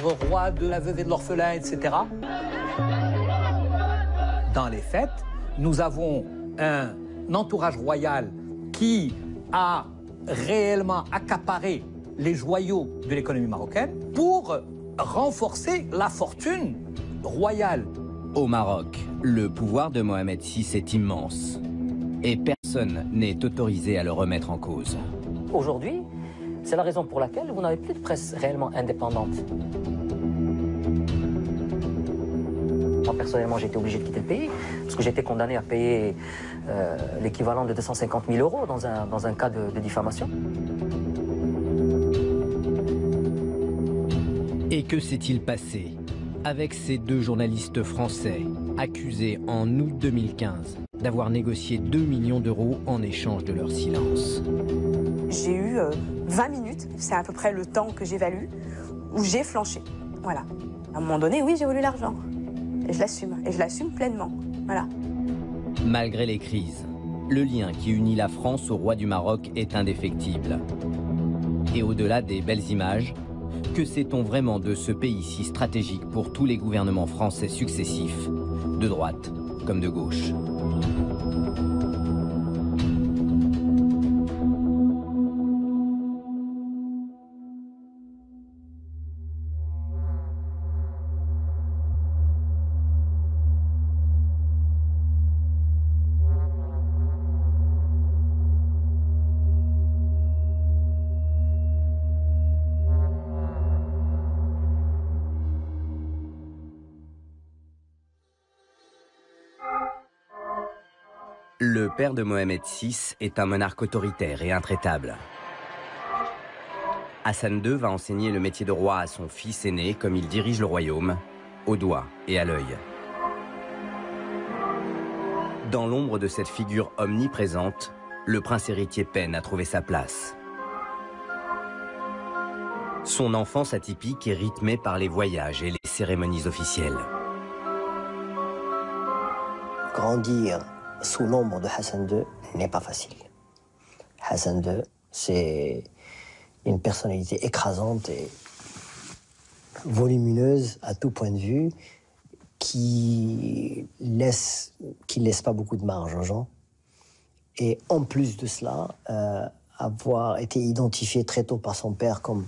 pauvre roi de la veuve et de l'orphelin, etc. Dans les faits, nous avons un entourage royal qui a réellement accaparé les joyaux de l'économie marocaine pour renforcer la fortune royale. Au Maroc, le pouvoir de Mohamed VI est immense et personne n'est autorisé à le remettre en cause. Aujourd'hui, c'est la raison pour laquelle vous n'avez plus de presse réellement indépendante. Moi, personnellement, j'ai été obligé de quitter le pays parce que j'étais condamné à payer l'équivalent de 250 000 € dans un cas de diffamation. Et que s'est-il passé avec ces deux journalistes français accusés en août 2015 d'avoir négocié 2 millions d'euros en échange de leur silence? J'ai eu 20 minutes, c'est à peu près le temps que j'évalue, où j'ai flanché. Voilà. À un moment donné, oui, j'ai voulu l'argent. Et je l'assume pleinement. Voilà. Malgré les crises, le lien qui unit la France au roi du Maroc est indéfectible. Et au-delà des belles images, que sait-on vraiment de ce pays si stratégique pour tous les gouvernements français successifs, de droite comme de gauche? Le père de Mohamed VI est un monarque autoritaire et intraitable. Hassan II va enseigner le métier de roi à son fils aîné comme il dirige le royaume, au doigt et à l'œil. Dans l'ombre de cette figure omniprésente, le prince héritier peine à trouver sa place. Son enfance atypique est rythmée par les voyages et les cérémonies officielles. Grandir sous l'ombre de Hassan II n'est pas facile. Hassan II, c'est une personnalité écrasante et volumineuse à tout point de vue, qui laisse pas beaucoup de marge aux gens. Et en plus de cela, avoir été identifié très tôt par son père comme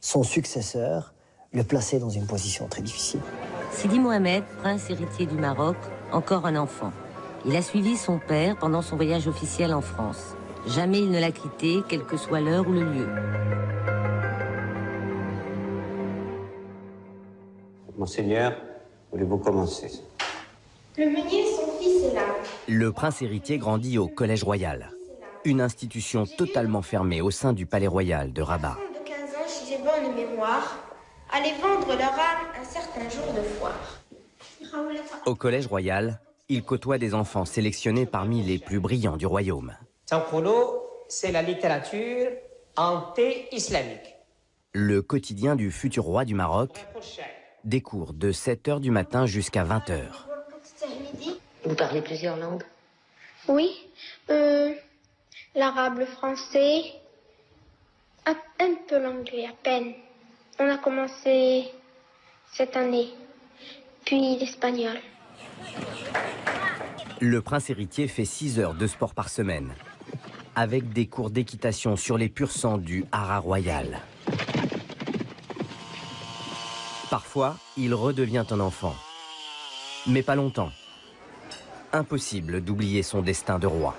son successeur, le plaçait dans une position très difficile. Sidi Mohamed, prince héritier du Maroc, encore un enfant. Il a suivi son père pendant son voyage officiel en France. Jamais il ne l'a quitté, quelle que soit l'heure ou le lieu. Monseigneur, voulez-vous commencer? Le meunier, son fils est là. Le prince héritier grandit au Collège Royal, une institution totalement fermée au sein du Palais Royal de Rabat. De 15 ans, si j'ai bonne mémoire, allaient vendre leur âme un certain jour de foire. Au Collège Royal, il côtoie des enfants sélectionnés parmi les plus brillants du royaume. Sankholo, c'est la littérature anté-islamique. Le quotidien du futur roi du Maroc, des cours de 7 h du matin jusqu'à 20 h. Vous parlez plusieurs langues? Oui, l'arabe, le français, un peu l'anglais, à peine. On a commencé cette année, puis l'espagnol. Le prince héritier fait 6 heures de sport par semaine, avec des cours d'équitation sur les purs sangs du haras royal. Parfois, il redevient un enfant. Mais pas longtemps. Impossible d'oublier son destin de roi.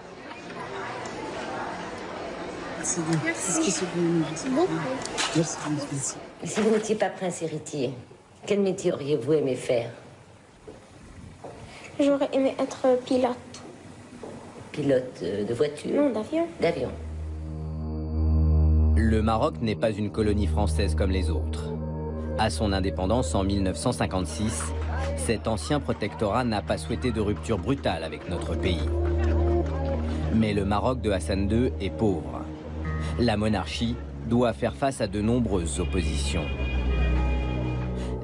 Merci beaucoup. Si vous n'étiez pas prince héritier, quel métier auriez-vous aimé faire? J'aurais aimé être pilote. Pilote de voiture? Non, d'avion. D'avion. Le Maroc n'est pas une colonie française comme les autres. À son indépendance en 1956, cet ancien protectorat n'a pas souhaité de rupture brutale avec notre pays. Mais le Maroc de Hassan II est pauvre. La monarchie doit faire face à de nombreuses oppositions.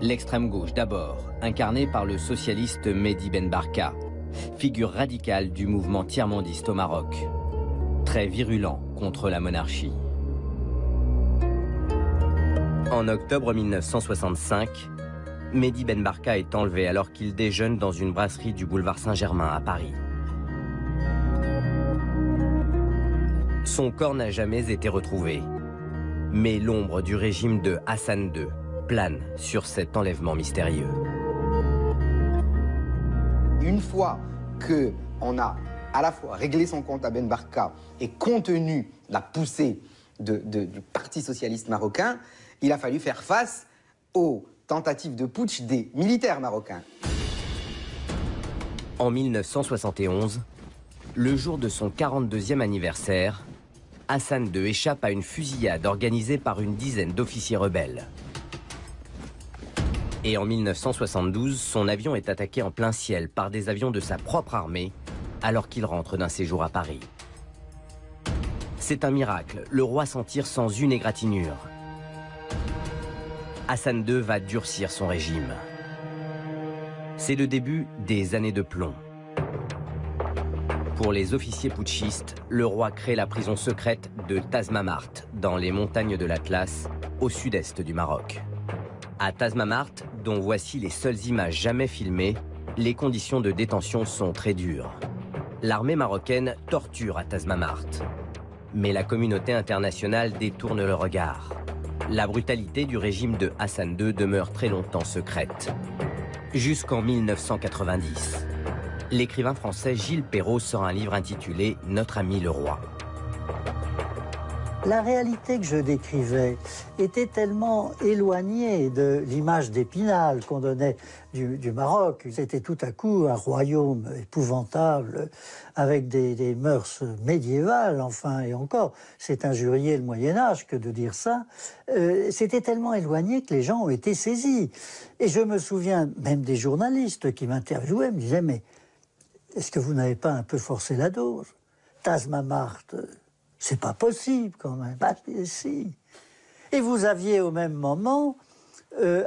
L'extrême gauche d'abord, incarnée par le socialiste Mehdi Ben Barka, figure radicale du mouvement tiers-mondiste au Maroc, très virulent contre la monarchie. En octobre 1965, Mehdi Ben Barka est enlevé alors qu'il déjeune dans une brasserie du boulevard Saint-Germain à Paris. Son corps n'a jamais été retrouvé, mais l'ombre du régime de Hassan II plane sur cet enlèvement mystérieux. Une fois qu'on a à la fois réglé son compte à Ben Barka et contenu la poussée du Parti socialiste marocain, il a fallu faire face aux tentatives de putsch des militaires marocains. En 1971, le jour de son 42e anniversaire, Hassan II échappe à une fusillade organisée par une dizaine d'officiers rebelles. Et en 1972, son avion est attaqué en plein ciel par des avions de sa propre armée, alors qu'il rentre d'un séjour à Paris. C'est un miracle, le roi s'en tire sans une égratignure. Hassan II va durcir son régime. C'est le début des années de plomb. Pour les officiers putschistes, le roi crée la prison secrète de Tazmamart, dans les montagnes de l'Atlas, au sud-est du Maroc. À Tazmamart, dont voici les seules images jamais filmées, les conditions de détention sont très dures. L'armée marocaine torture à Tazmamart. Mais la communauté internationale détourne le regard. La brutalité du régime de Hassan II demeure très longtemps secrète. Jusqu'en 1990. L'écrivain français Gilles Perrault sort un livre intitulé « Notre ami le roi ». La réalité que je décrivais était tellement éloignée de l'image d'Épinal qu'on donnait du Maroc. C'était tout à coup un royaume épouvantable, avec des mœurs médiévales, enfin, et encore, c'est injurier le Moyen-Âge que de dire ça. C'était tellement éloigné que les gens ont été saisis. Et je me souviens même des journalistes qui m'interviewaient, me disaient « Mais est-ce que vous n'avez pas un peu forcé la dose? Tazmamart, c'est pas possible quand même. » Ah, si. Et vous aviez au même moment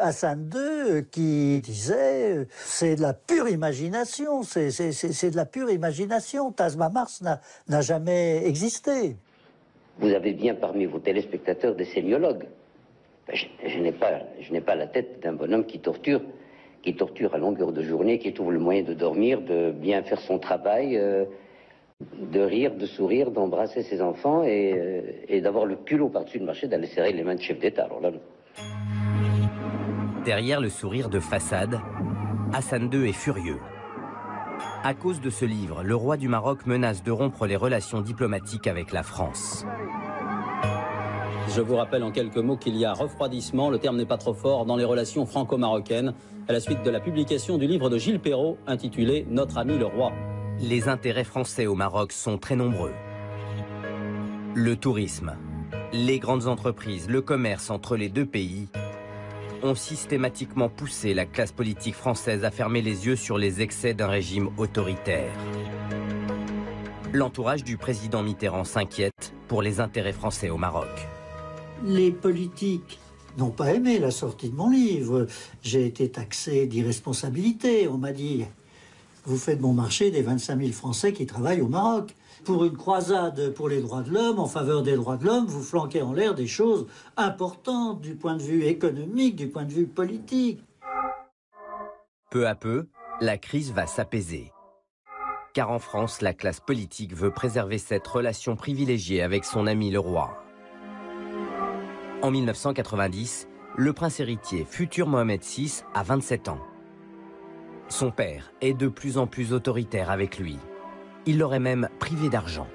Hassan II qui disait c'est de la pure imagination, c'est de la pure imagination. Tazmamart n'a jamais existé. Vous avez bien parmi vos téléspectateurs des sémiologues. Je n'ai pas la tête d'un bonhomme qui torture à longueur de journée, qui trouve le moyen de dormir, de bien faire son travail, de rire, de sourire, d'embrasser ses enfants et d'avoir le culot par-dessus le marché d'aller serrer les mains de chef d'État. Alors là, non. Derrière le sourire de façade, Hassan II est furieux. À cause de ce livre, le roi du Maroc menace de rompre les relations diplomatiques avec la France. Je vous rappelle en quelques mots qu'il y a refroidissement, le terme n'est pas trop fort, dans les relations franco-marocaines, à la suite de la publication du livre de Gilles Perrault intitulé « Notre ami le roi ». Les intérêts français au Maroc sont très nombreux. Le tourisme, les grandes entreprises, le commerce entre les deux pays ont systématiquement poussé la classe politique française à fermer les yeux sur les excès d'un régime autoritaire. L'entourage du président Mitterrand s'inquiète pour les intérêts français au Maroc. Les politiques n'ont pas aimé la sortie de mon livre. J'ai été taxé d'irresponsabilité. On m'a dit, vous faites bon marché des 25 000 Français qui travaillent au Maroc. Pour une croisade pour les droits de l'homme, en faveur des droits de l'homme, vous flanquez en l'air des choses importantes du point de vue économique, du point de vue politique. Peu à peu, la crise va s'apaiser. Car en France, la classe politique veut préserver cette relation privilégiée avec son ami le roi. En 1990, le prince héritier, futur Mohamed VI, a 27 ans. Son père est de plus en plus autoritaire avec lui. Il l'aurait même privé d'argent.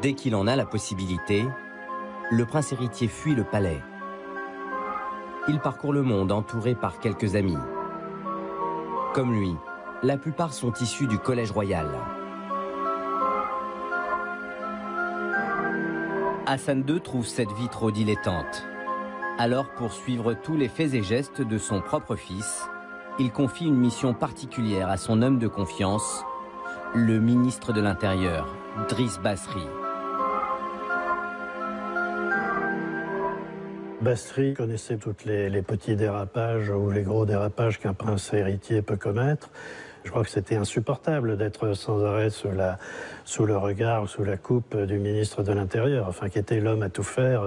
Dès qu'il en a la possibilité, le prince héritier fuit le palais. Il parcourt le monde entouré par quelques amis. Comme lui, la plupart sont issus du Collège royal. Hassan II trouve cette vie trop dilettante. Alors, pour suivre tous les faits et gestes de son propre fils, il confie une mission particulière à son homme de confiance, le ministre de l'Intérieur, Driss Basri. Basri connaissait tous les petits dérapages ou les gros dérapages qu'un prince héritier peut commettre. Je crois que c'était insupportable d'être sans arrêt sous le regard ou sous la coupe du ministre de l'Intérieur, enfin qui était l'homme à tout faire,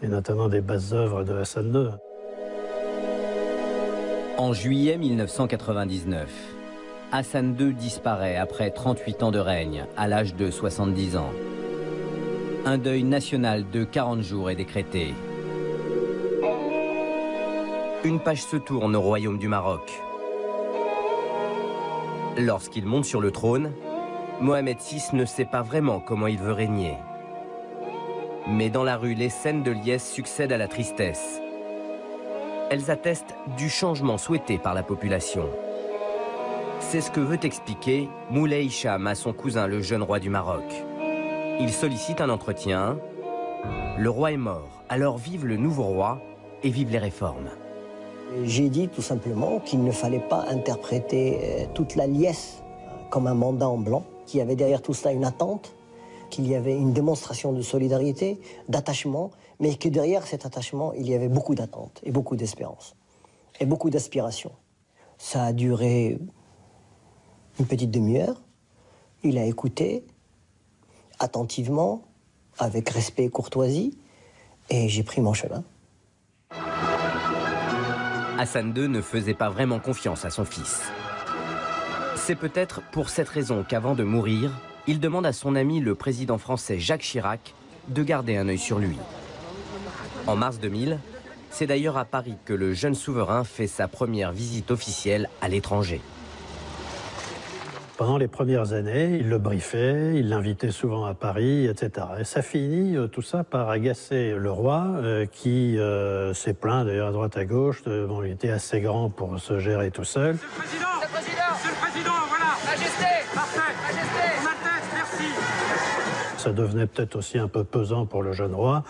et notamment des basses œuvres de Hassan II. En juillet 1999, Hassan II disparaît après 38 ans de règne, à l'âge de 70 ans. Un deuil national de 40 jours est décrété. Une page se tourne au royaume du Maroc. Lorsqu'il monte sur le trône, Mohamed VI ne sait pas vraiment comment il veut régner. Mais dans la rue, les scènes de liesse succèdent à la tristesse. Elles attestent du changement souhaité par la population. C'est ce que veut expliquer Moulay Hicham à son cousin, le jeune roi du Maroc. Il sollicite un entretien. Le roi est mort, alors vive le nouveau roi et vive les réformes. J'ai dit tout simplement qu'il ne fallait pas interpréter toute la liesse comme un mandat en blanc, qu'il y avait derrière tout cela une attente, qu'il y avait une démonstration de solidarité, d'attachement, mais que derrière cet attachement, il y avait beaucoup d'attentes et beaucoup d'espérance et beaucoup d'aspiration. Ça a duré une petite demi-heure. Il a écouté attentivement, avec respect et courtoisie, et j'ai pris mon chemin. Hassan II ne faisait pas vraiment confiance à son fils. C'est peut-être pour cette raison qu'avant de mourir, il demande à son ami le président français Jacques Chirac de garder un œil sur lui. En mars 2000, c'est d'ailleurs à Paris que le jeune souverain fait sa première visite officielle à l'étranger. Pendant les premières années, il le briefait, il l'invitait souvent à Paris, etc. Et ça finit tout ça par agacer le roi, qui s'est plaint d'ailleurs à droite à gauche. Bon, il était assez grand pour se gérer tout seul. Monsieur le Président, Monsieur le Président, voilà. Majesté, parfait, Majesté, ma tête, merci. Ça devenait peut-être aussi un peu pesant pour le jeune roi,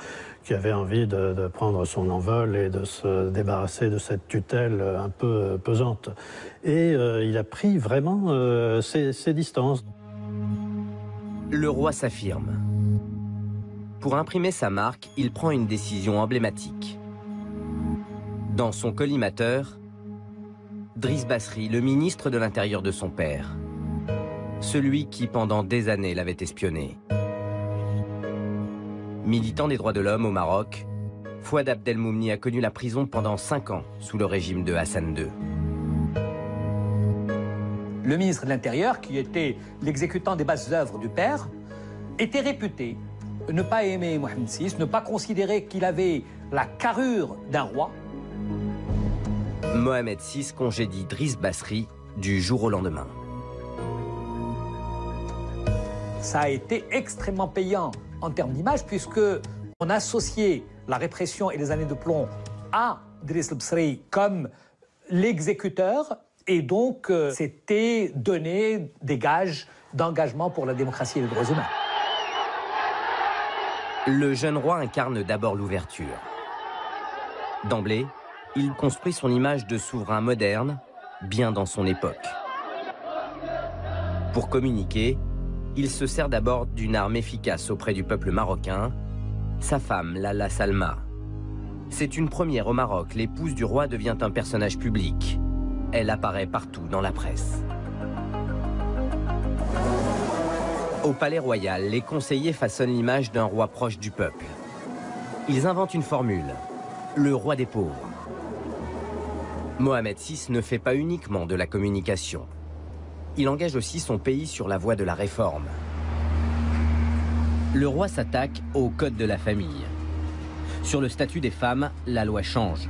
qui avait envie de prendre son envol et de se débarrasser de cette tutelle un peu pesante. Et il a pris vraiment ses distances. Le roi s'affirme. Pour imprimer sa marque, il prend une décision emblématique. Dans son collimateur, Driss Basri, le ministre de l'Intérieur de son père. Celui qui, pendant des années, l'avait espionné. Militant des droits de l'homme au Maroc, Fouad Abdelmoumni a connu la prison pendant 5 ans sous le régime de Hassan II. Le ministre de l'Intérieur, qui était l'exécutant des basses œuvres du père, était réputé ne pas aimer Mohamed VI, ne pas considérer qu'il avait la carrure d'un roi. Mohamed VI congédie Driss Basri du jour au lendemain. Ça a été extrêmement payant en termes d'image, puisque on associait la répression et les années de plomb à Driss Basri comme l'exécuteur, et donc c'était donner des gages d'engagement pour la démocratie et les droits humains. Le jeune roi incarne d'abord l'ouverture. D'emblée, il construit son image de souverain moderne, bien dans son époque. Pour communiquer, il se sert d'abord d'une arme efficace auprès du peuple marocain, sa femme, Lalla Salma. C'est une première au Maroc, l'épouse du roi devient un personnage public. Elle apparaît partout dans la presse. Au palais royal, les conseillers façonnent l'image d'un roi proche du peuple. Ils inventent une formule, le roi des pauvres. Mohamed VI ne fait pas uniquement de la communication. Il engage aussi son pays sur la voie de la réforme. Le roi s'attaque au code de la famille. Sur le statut des femmes, la loi change.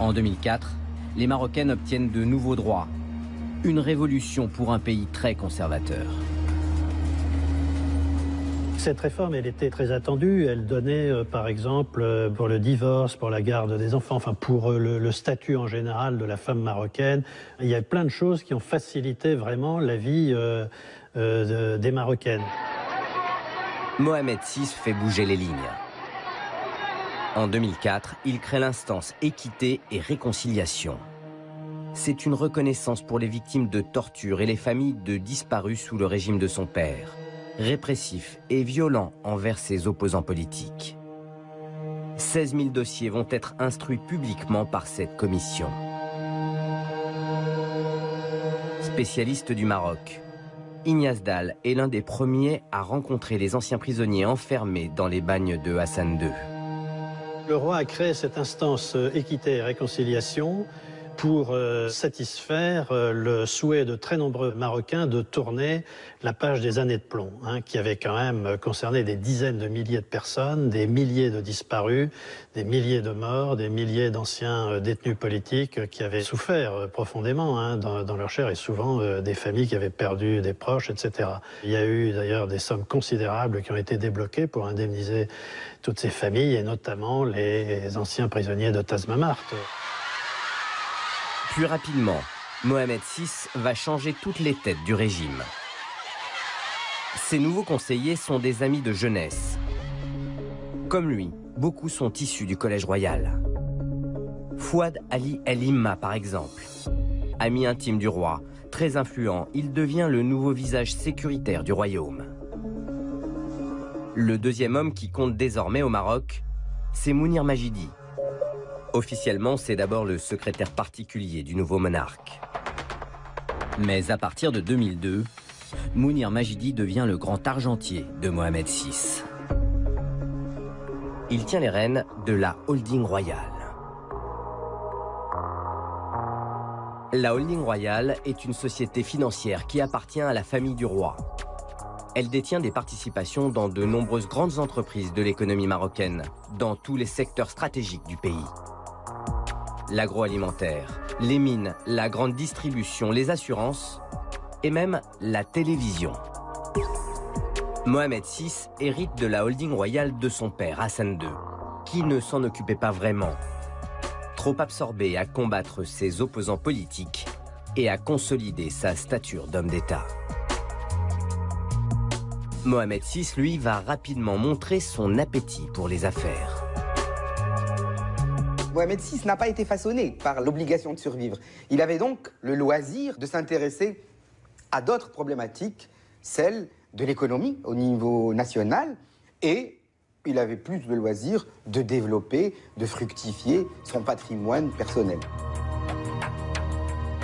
En 2004, les Marocaines obtiennent de nouveaux droits. Une révolution pour un pays très conservateur. Cette réforme, elle était très attendue. Elle donnait, par exemple, pour le divorce, pour la garde des enfants, enfin pour le statut en général de la femme marocaine. Il y a plein de choses qui ont facilité vraiment la vie des Marocaines. Mohamed VI fait bouger les lignes. En 2004, il crée l'instance Équité et Réconciliation. C'est une reconnaissance pour les victimes de torture et les familles de disparus sous le régime de son père, répressif et violent envers ses opposants politiques. 16 000 dossiers vont être instruits publiquement par cette commission. Spécialiste du Maroc, Ignace Dal est l'un des premiers à rencontrer les anciens prisonniers enfermés dans les bagnes de Hassan II. Le roi a créé cette instance équité et réconciliation pour satisfaire le souhait de très nombreux Marocains de tourner la page des années de plomb, qui avait quand même concerné des dizaines de milliers de personnes, des milliers de disparus, des milliers de morts, des milliers d'anciens détenus politiques qui avaient souffert profondément dans leur chair et souvent des familles qui avaient perdu des proches, etc. Il y a eu d'ailleurs des sommes considérables qui ont été débloquées pour indemniser toutes ces familles et notamment les anciens prisonniers de Tazmamart. Plus rapidement, Mohamed VI va changer toutes les têtes du régime. Ses nouveaux conseillers sont des amis de jeunesse. Comme lui, beaucoup sont issus du Collège royal. Fouad Ali El Imma, par exemple. Ami intime du roi, très influent, il devient le nouveau visage sécuritaire du royaume. Le deuxième homme qui compte désormais au Maroc, c'est Mounir Majidi. Officiellement, c'est d'abord le secrétaire particulier du nouveau monarque. Mais à partir de 2002, Mounir Majidi devient le grand argentier de Mohamed VI. Il tient les rênes de la holding royale. La holding royale est une société financière qui appartient à la famille du roi. Elle détient des participations dans de nombreuses grandes entreprises de l'économie marocaine, dans tous les secteurs stratégiques du pays. L'agroalimentaire, les mines, la grande distribution, les assurances et même la télévision. Mohamed VI hérite de la holding royale de son père, Hassan II, qui ne s'en occupait pas vraiment. Trop absorbé à combattre ses opposants politiques et à consolider sa stature d'homme d'État. Mohamed VI, lui, va rapidement montrer son appétit pour les affaires. Mohamed VI n'a pas été façonné par l'obligation de survivre. Il avait donc le loisir de s'intéresser à d'autres problématiques, celles de l'économie au niveau national, et il avait plus de loisir de développer, de fructifier son patrimoine personnel.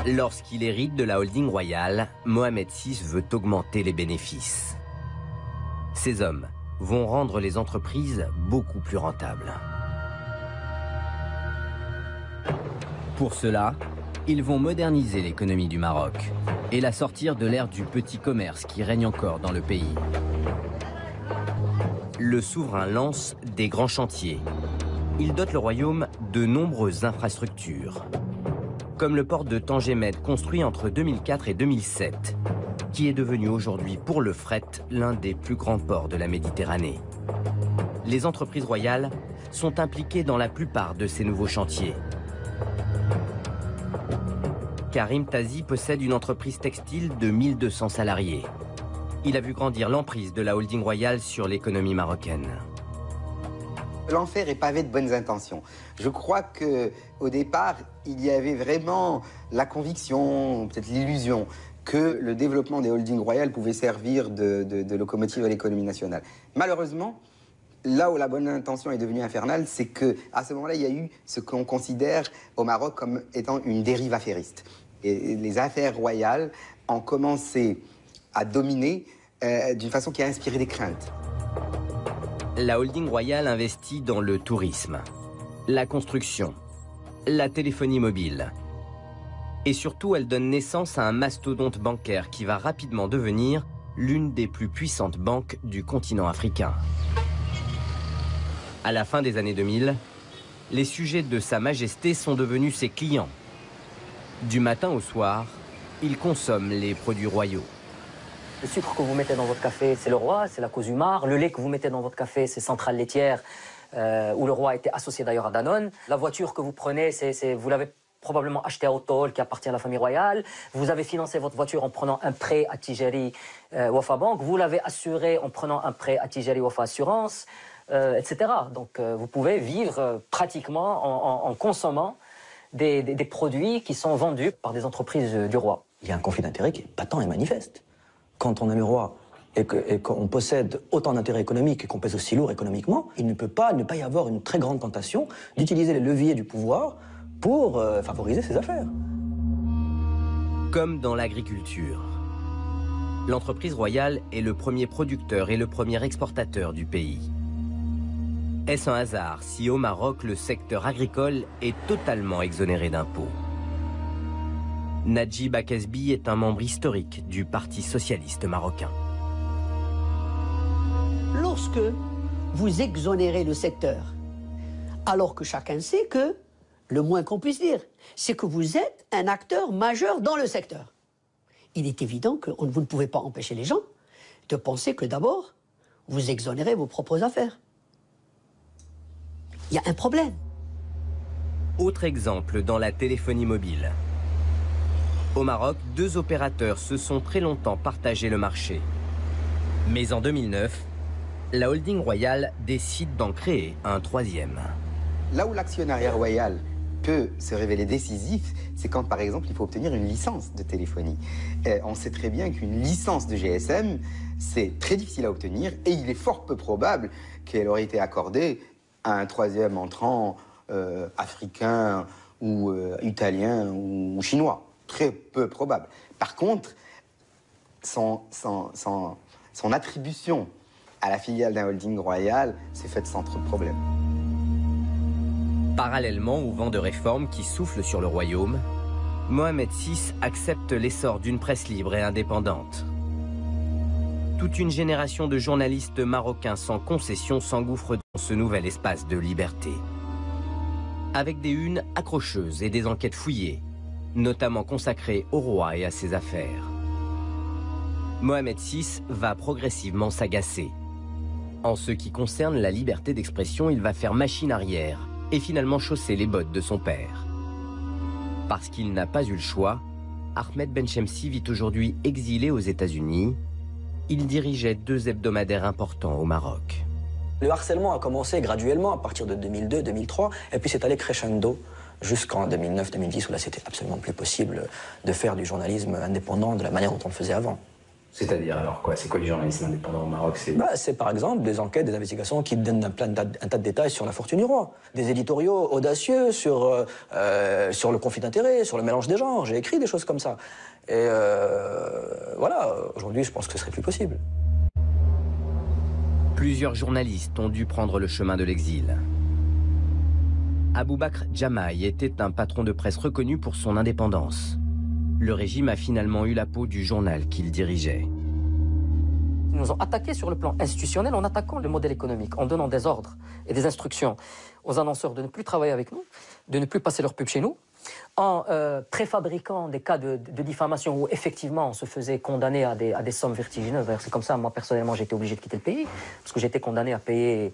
Lorsqu'il hérite de la holding royale, Mohamed VI veut augmenter les bénéfices. Ces hommes vont rendre les entreprises beaucoup plus rentables. Pour cela, ils vont moderniser l'économie du Maroc et la sortir de l'ère du petit commerce qui règne encore dans le pays. Le souverain lance des grands chantiers. Il dote le royaume de nombreuses infrastructures, comme le port de Tangemed construit entre 2004 et 2007, qui est devenu aujourd'hui pour le fret l'un des plus grands ports de la Méditerranée. Les entreprises royales sont impliquées dans la plupart de ces nouveaux chantiers. Karim Tazi possède une entreprise textile de 1200 salariés. Il a vu grandir l'emprise de la holding royale sur l'économie marocaine. L'enfer est pavé de bonnes intentions. Je crois qu'au départ, il y avait vraiment la conviction, peut-être l'illusion, que le développement des holdings royales pouvait servir de locomotive à l'économie nationale. Malheureusement, là où la bonne intention est devenue infernale, c'est qu'à ce moment-là, il y a eu ce qu'on considère au Maroc comme étant une dérive affairiste. Et les affaires royales ont commencé à dominer d'une façon qui a inspiré des craintes. La holding royale investit dans le tourisme, la construction, la téléphonie mobile. Et surtout, elle donne naissance à un mastodonte bancaire qui va rapidement devenir l'une des plus puissantes banques du continent africain. À la fin des années 2000, les sujets de Sa Majesté sont devenus ses clients. Du matin au soir, ils consomment les produits royaux. Le sucre que vous mettez dans votre café, c'est le roi, c'est la Cosumar. Le lait que vous mettez dans votre café, c'est Centrale Laitière, où le roi était associé d'ailleurs à Danone. La voiture que vous prenez, vous l'avez probablement achetée à Autol, qui appartient à la famille royale. Vous avez financé votre voiture en prenant un prêt à Tijeri Wafa Bank. Vous l'avez assuré en prenant un prêt à Tijeri Wafa Assurance, etc. Donc vous pouvez vivre pratiquement en consommant des produits qui sont vendus par des entreprises du roi. Il y a un conflit d'intérêts qui est patent et manifeste. Quand on a le roi et qu'on possède autant d'intérêts économiques et qu'on pèse aussi lourd économiquement, il ne peut pas ne pas y avoir une très grande tentation d'utiliser les leviers du pouvoir pour favoriser ses affaires. Comme dans l'agriculture, l'entreprise royale est le premier producteur et le premier exportateur du pays. Est-ce un hasard si au Maroc, le secteur agricole est totalement exonéré d'impôts? Najib Akesbi est un membre historique du Parti socialiste marocain. Lorsque vous exonérez le secteur, alors que chacun sait que, le moins qu'on puisse dire, c'est que vous êtes un acteur majeur dans le secteur. Il est évident que vous ne pouvez pas empêcher les gens de penser que d'abord, vous exonérez vos propres affaires. Il y a un problème. Autre exemple dans la téléphonie mobile. Au Maroc, 2 opérateurs se sont très longtemps partagé le marché. Mais en 2009, la holding royale décide d'en créer un 3e. Là où l'actionnariat royal peut se révéler décisif, c'est quand, par exemple, il faut obtenir une licence de téléphonie. On sait très bien qu'une licence de GSM, c'est très difficile à obtenir et il est fort peu probable qu'elle aurait été accordée à un 3e entrant africain ou italien ou chinois. Très peu probable. Par contre, son attribution à la filiale d'un holding royal s'est faite sans trop de problème. Parallèlement au vent de réforme qui souffle sur le royaume, Mohamed VI accepte l'essor d'une presse libre et indépendante. Toute une génération de journalistes marocains sans concession s'engouffre dans ce nouvel espace de liberté. Avec des unes accrocheuses et des enquêtes fouillées, notamment consacrées au roi et à ses affaires. Mohamed VI va progressivement s'agacer. En ce qui concerne la liberté d'expression, il va faire machine arrière et finalement chausser les bottes de son père. Parce qu'il n'a pas eu le choix, Ahmed Benchemsi vit aujourd'hui exilé aux États-Unis. Il dirigeait 2 hebdomadaires importants au Maroc. Le harcèlement a commencé graduellement à partir de 2002-2003 et puis c'est allé crescendo jusqu'en 2009-2010 où là c'était absolument plus possible de faire du journalisme indépendant de la manière dont on le faisait avant. C'est-à-dire alors quoi? C'est quoi du journalisme indépendant au Maroc? C'est par exemple des enquêtes, des investigations qui donnent un tas de détails sur la fortune du roi. Des éditoriaux audacieux sur le conflit d'intérêts, sur le mélange des genres. J'ai écrit des choses comme ça. Et voilà, aujourd'hui je pense que ce serait plus possible. Plusieurs journalistes ont dû prendre le chemin de l'exil. Aboubakr Jamaï était un patron de presse reconnu pour son indépendance. Le régime a finalement eu la peau du journal qu'il dirigeait. Ils nous ont attaqués sur le plan institutionnel en attaquant le modèle économique, en donnant des ordres et des instructions aux annonceurs de ne plus travailler avec nous, de ne plus passer leur pub chez nous, en préfabriquant des cas de diffamation où effectivement on se faisait condamner à des sommes vertigineuses. C'est comme ça, moi personnellement, j'ai été obligé de quitter le pays, parce que j'étais condamné à payer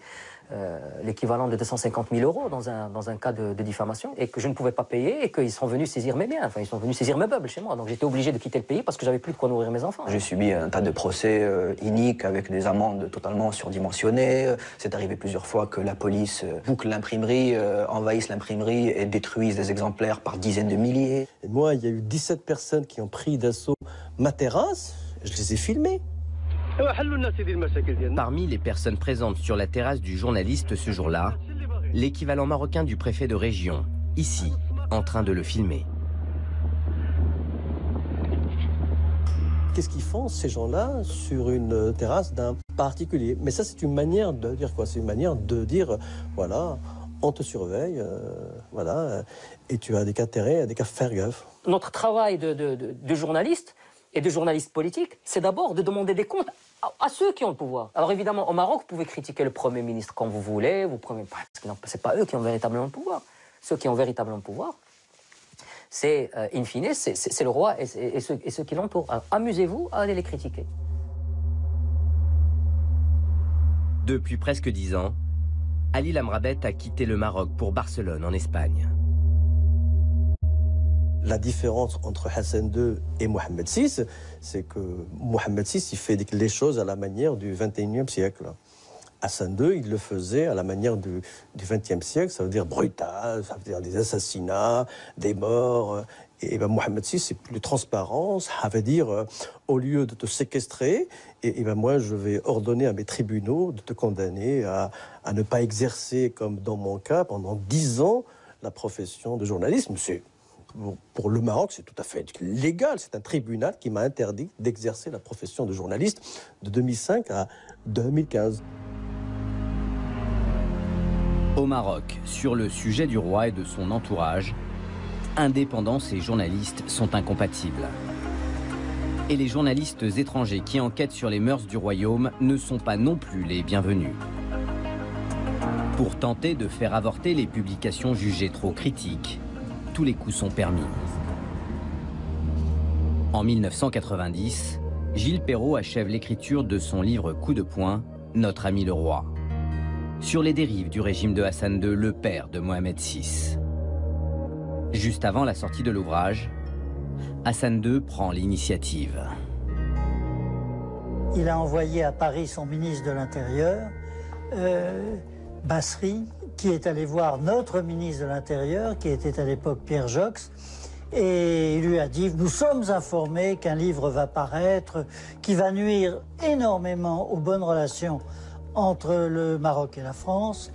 l'équivalent de 250 000 € dans un cas de diffamation, et que je ne pouvais pas payer, et qu'ils sont venus saisir mes biens, enfin ils sont venus saisir mes meubles chez moi, donc j'étais obligé de quitter le pays parce que j'avais plus de quoi nourrir mes enfants. J'ai subi un tas de procès iniques avec des amendes totalement surdimensionnées. C'est arrivé plusieurs fois que la police boucle l'imprimerie, envahisse l'imprimerie et détruise des exemplaires par dizaines de milliers. Et moi, il y a eu 17 personnes qui ont pris d'assaut ma terrasse, je les ai filmées. Parmi les personnes présentes sur la terrasse du journaliste ce jour-là, l'équivalent marocain du préfet de région, ici, en train de le filmer. Qu'est-ce qu'ils font, ces gens-là, sur une terrasse d'un particulier? Mais ça, c'est une manière de dire quoi? C'est une manière de dire, voilà, on te surveille, voilà, et tu as des cas intérêts, des cas faire gaffe. Notre travail de journaliste et de journaliste politique, c'est d'abord de demander des comptes à ceux qui ont le pouvoir. Alors évidemment, au Maroc, vous pouvez critiquer le Premier ministre quand vous voulez, c'est pas eux qui ont véritablement le pouvoir. Ceux qui ont véritablement le pouvoir, c'est, in fine, c'est le roi et ceux qui l'entourent. Amusez-vous à aller les critiquer. Depuis presque 10 ans, Ali Lamrabet a quitté le Maroc pour Barcelone, en Espagne. La différence entre Hassan II et Mohamed VI, c'est que Mohamed VI, il fait les choses à la manière du XXIe siècle. Hassan II, il le faisait à la manière du XXe siècle, ça veut dire brutal, ça veut dire des assassinats, des morts. Et ben Mohamed VI, c'est plus transparence, ça veut dire, au lieu de te séquestrer, et ben moi, je vais ordonner à mes tribunaux de te condamner à ne pas exercer, comme dans mon cas, pendant 10 ans, la profession de journalisme. Pour le Maroc, c'est tout à fait légal. C'est un tribunal qui m'a interdit d'exercer la profession de journaliste de 2005 à 2015. Au Maroc, sur le sujet du roi et de son entourage, indépendance et journalistes sont incompatibles. Et les journalistes étrangers qui enquêtent sur les mœurs du royaume ne sont pas non plus les bienvenus. Pour tenter de faire avorter les publications jugées trop critiques, tous les coups sont permis. En 1990, Gilles Perrault achève l'écriture de son livre Coup de poing, Notre ami le roi, sur les dérives du régime de Hassan II, le père de Mohamed VI. Juste avant la sortie de l'ouvrage, Hassan II prend l'initiative. Il a envoyé à Paris son ministre de l'Intérieur, Bassery, qui est allé voir notre ministre de l'Intérieur, qui était à l'époque Pierre Jox, et il lui a dit « Nous sommes informés qu'un livre va paraître qui va nuire énormément aux bonnes relations entre le Maroc et la France.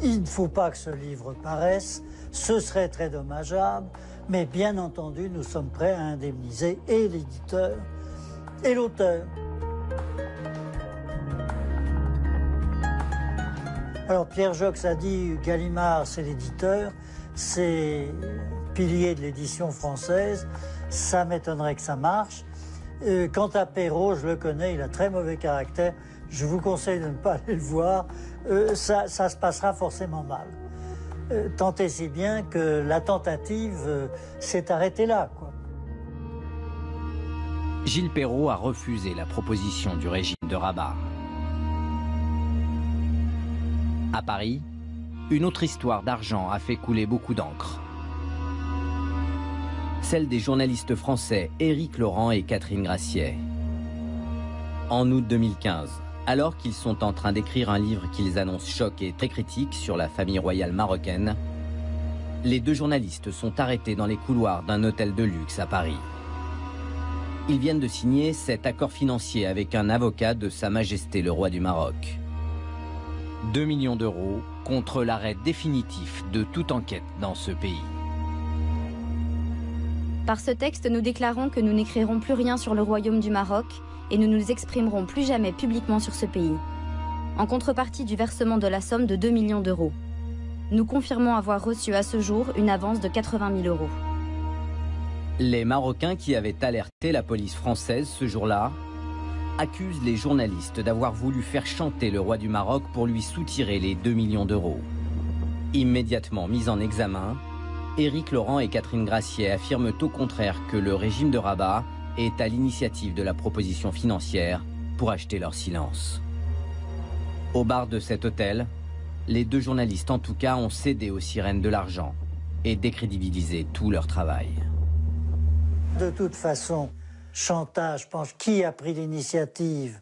Il ne faut pas que ce livre paraisse, ce serait très dommageable, mais bien entendu, nous sommes prêts à indemniser et l'éditeur et l'auteur. » Alors Pierre Jox a dit « Gallimard, c'est l'éditeur, c'est pilier de l'édition française, ça m'étonnerait que ça marche. Quant à Perrault, je le connais, il a très mauvais caractère, je vous conseille de ne pas aller le voir, ça se passera forcément mal. » Tant et si bien que la tentative s'est arrêtée là, quoi. Gilles Perrault a refusé la proposition du régime de Rabat. À Paris, une autre histoire d'argent a fait couler beaucoup d'encre. Celle des journalistes français Éric Laurent et Catherine Graciet. En août 2015, alors qu'ils sont en train d'écrire un livre qu'ils annoncent choc et très critique sur la famille royale marocaine, les deux journalistes sont arrêtés dans les couloirs d'un hôtel de luxe à Paris. Ils viennent de signer cet accord financier avec un avocat de Sa Majesté le roi du Maroc. 2 millions d'euros contre l'arrêt définitif de toute enquête dans ce pays. Par ce texte, nous déclarons que nous n'écrirons plus rien sur le royaume du Maroc et nous ne nous exprimerons plus jamais publiquement sur ce pays. En contrepartie du versement de la somme de 2 millions d'euros. Nous confirmons avoir reçu à ce jour une avance de 80 000 euros. Les Marocains qui avaient alerté la police française ce jour-là accusent les journalistes d'avoir voulu faire chanter le roi du Maroc pour lui soutirer les 2 millions d'euros. Immédiatement mis en examen, Éric Laurent et Catherine Graciet affirment au contraire que le régime de Rabat est à l'initiative de la proposition financière pour acheter leur silence. Au bar de cet hôtel, les deux journalistes en tout cas ont cédé aux sirènes de l'argent et décrédibilisé tout leur travail. De toute façon, chantage, je pense, qui a pris l'initiative?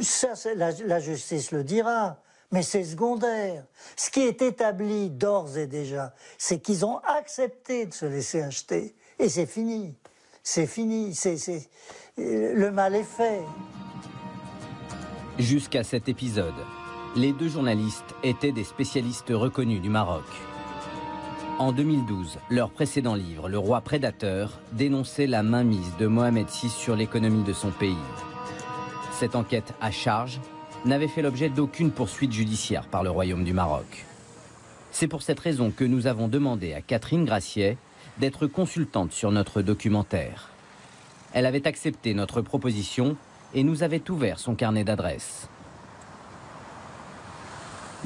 Ça, la justice le dira, mais c'est secondaire. Ce qui est établi d'ores et déjà, c'est qu'ils ont accepté de se laisser acheter. Et c'est fini. C'est fini. Le mal est fait. Jusqu'à cet épisode, les deux journalistes étaient des spécialistes reconnus du Maroc. En 2012, leur précédent livre, Le roi prédateur, dénonçait la mainmise de Mohamed VI sur l'économie de son pays. Cette enquête à charge n'avait fait l'objet d'aucune poursuite judiciaire par le Royaume du Maroc. C'est pour cette raison que nous avons demandé à Catherine Graciet d'être consultante sur notre documentaire. Elle avait accepté notre proposition et nous avait ouvert son carnet d'adresses.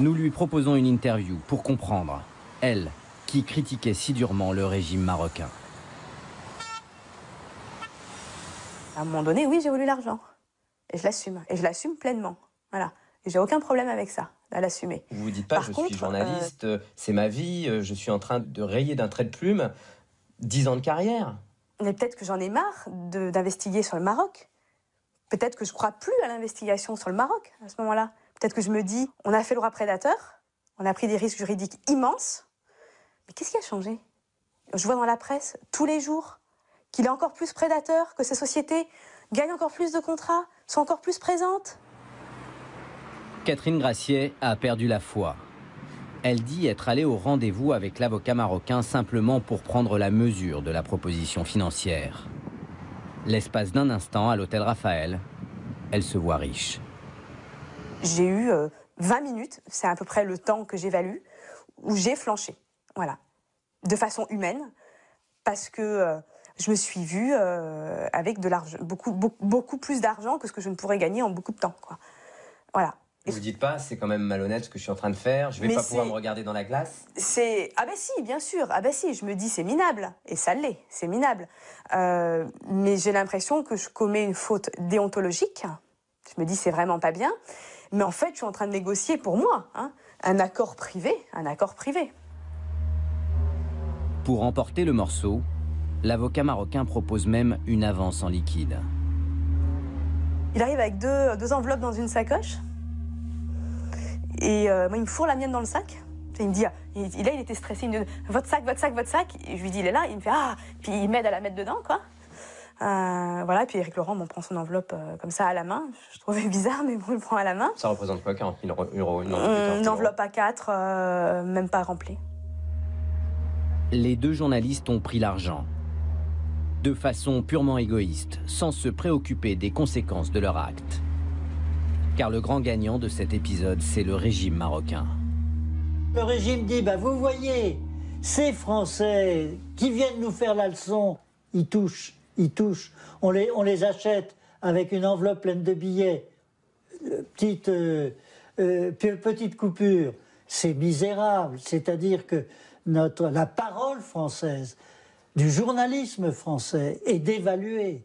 Nous lui proposons une interview pour comprendre, elle, qui critiquait si durement le régime marocain. À un moment donné, oui, j'ai voulu l'argent. Et je l'assume. Et je l'assume pleinement. Voilà. Et j'ai aucun problème avec ça, à l'assumer. Vous vous dites pas, je suis journaliste, c'est ma vie, je suis en train de rayer d'un trait de plume 10 ans de carrière. Mais peut-être que j'en ai marre d'investiguer sur le Maroc. Peut-être que je crois plus à l'investigation sur le Maroc, à ce moment-là. Peut-être que je me dis, on a fait le roi prédateur, on a pris des risques juridiques immenses, mais qu'est-ce qui a changé? Je vois dans la presse, tous les jours, qu'il est encore plus prédateur, que ces sociétés gagnent encore plus de contrats, sont encore plus présentes. Catherine Graciet a perdu la foi. Elle dit être allée au rendez-vous avec l'avocat marocain simplement pour prendre la mesure de la proposition financière. L'espace d'un instant, à l'hôtel Raphaël, elle se voit riche. J'ai eu 20 minutes, c'est à peu près le temps que j'évalue, où j'ai flanché, voilà, de façon humaine, parce que je me suis vue avec de l'argent, beaucoup plus d'argent que ce que je ne pourrais gagner en beaucoup de temps, quoi. Voilà. Vous ne dites pas, c'est quand même malhonnête ce que je suis en train de faire, je ne vais pas pouvoir me regarder dans la glace? Ah ben si, bien sûr, ah ben si, je me dis c'est minable, et ça l'est, c'est minable. Mais j'ai l'impression que je commets une faute déontologique, je me dis c'est vraiment pas bien, mais en fait je suis en train de négocier pour moi, hein, un accord privé, Pour remporter le morceau, l'avocat marocain propose même une avance en liquide. Il arrive avec deux enveloppes dans une sacoche. Et moi, il me fourre la mienne dans le sac. Il me dit, là, il était stressé, il me dit, votre sac. Et je lui dis, il est là. Il me fait, ah. Puis il m'aide à la mettre dedans, quoi. Voilà, puis Éric Laurent m'en prend son enveloppe comme ça à la main. Je trouvais bizarre, mais bon, il le prend à la main. Ça représente quoi, 40 000 euros? Une enveloppe A4, même pas remplie. Les deux journalistes ont pris l'argent. De façon purement égoïste, sans se préoccuper des conséquences de leur acte. Car le grand gagnant de cet épisode, c'est le régime marocain. Le régime dit, bah, vous voyez, ces Français qui viennent nous faire la leçon, ils touchent. On les achète avec une enveloppe pleine de billets, petite coupure. C'est misérable, c'est-à-dire que la parole française, du journalisme français est dévaluée.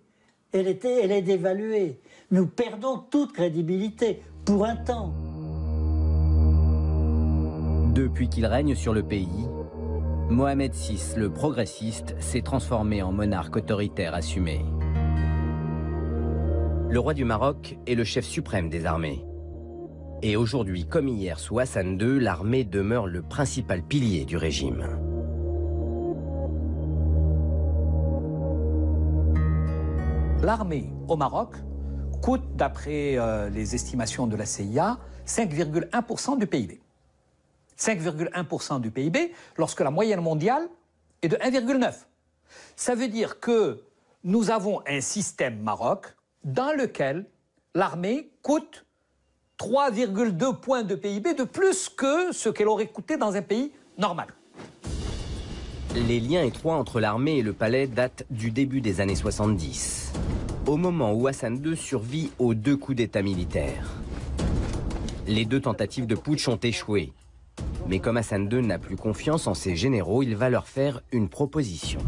Elle est dévaluée. Nous perdons toute crédibilité pour un temps. Depuis qu'il règne sur le pays, Mohamed VI, le progressiste, s'est transformé en monarque autoritaire assumé. Le roi du Maroc est le chef suprême des armées. Et aujourd'hui, comme hier sous Hassan II, l'armée demeure le principal pilier du régime. L'armée au Maroc coûte, d'après les estimations de la CIA, 5,1% du PIB. 5,1% du PIB, lorsque la moyenne mondiale est de 1,9%. Ça veut dire que nous avons un système Maroc dans lequel l'armée coûte 3,2 points de PIB de plus que ce qu'elle aurait coûté dans un pays normal. Les liens étroits entre l'armée et le palais datent du début des années 70, au moment où Hassan II survit aux 2 coups d'État militaires. Les 2 tentatives de putsch ont échoué. Mais comme Hassan II n'a plus confiance en ses généraux, il va leur faire une proposition.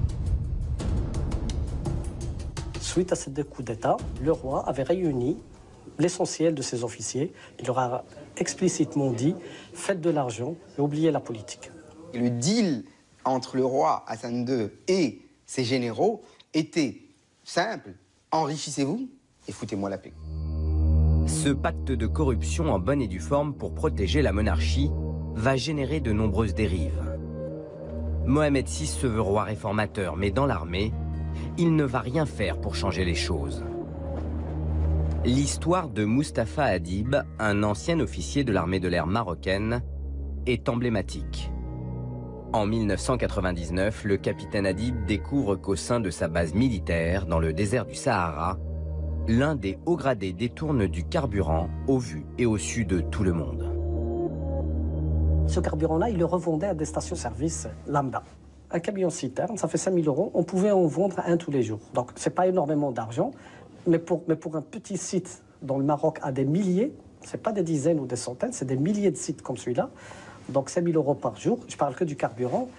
Suite à ces 2 coups d'État, le roi avait réuni l'essentiel de ses officiers. Il leur a explicitement dit « faites de l'argent et oubliez la politique ». Le deal entre le roi Hassan II et ses généraux était simple. Enrichissez-vous et foutez-moi la paix. Ce pacte de corruption en bonne et due forme pour protéger la monarchie va générer de nombreuses dérives. Mohamed VI se veut roi réformateur, mais dans l'armée, il ne va rien faire pour changer les choses. L'histoire de Mustapha Adib, un ancien officier de l'armée de l'air marocaine, est emblématique. En 1999, le capitaine Adib découvre qu'au sein de sa base militaire, dans le désert du Sahara, l'un des hauts gradés détourne du carburant au vu et au su de tout le monde. Ce carburant-là, il le revendait à des stations-service lambda. Un camion citerne, ça fait 5 000 €. On pouvait en vendre un tous les jours. Donc, ce n'est pas énormément d'argent. Mais pour un petit site dont le Maroc a des milliers, ce n'est pas des dizaines ou des centaines, c'est des milliers de sites comme celui-là. Donc 5 000 € par jour, je parle que du carburant,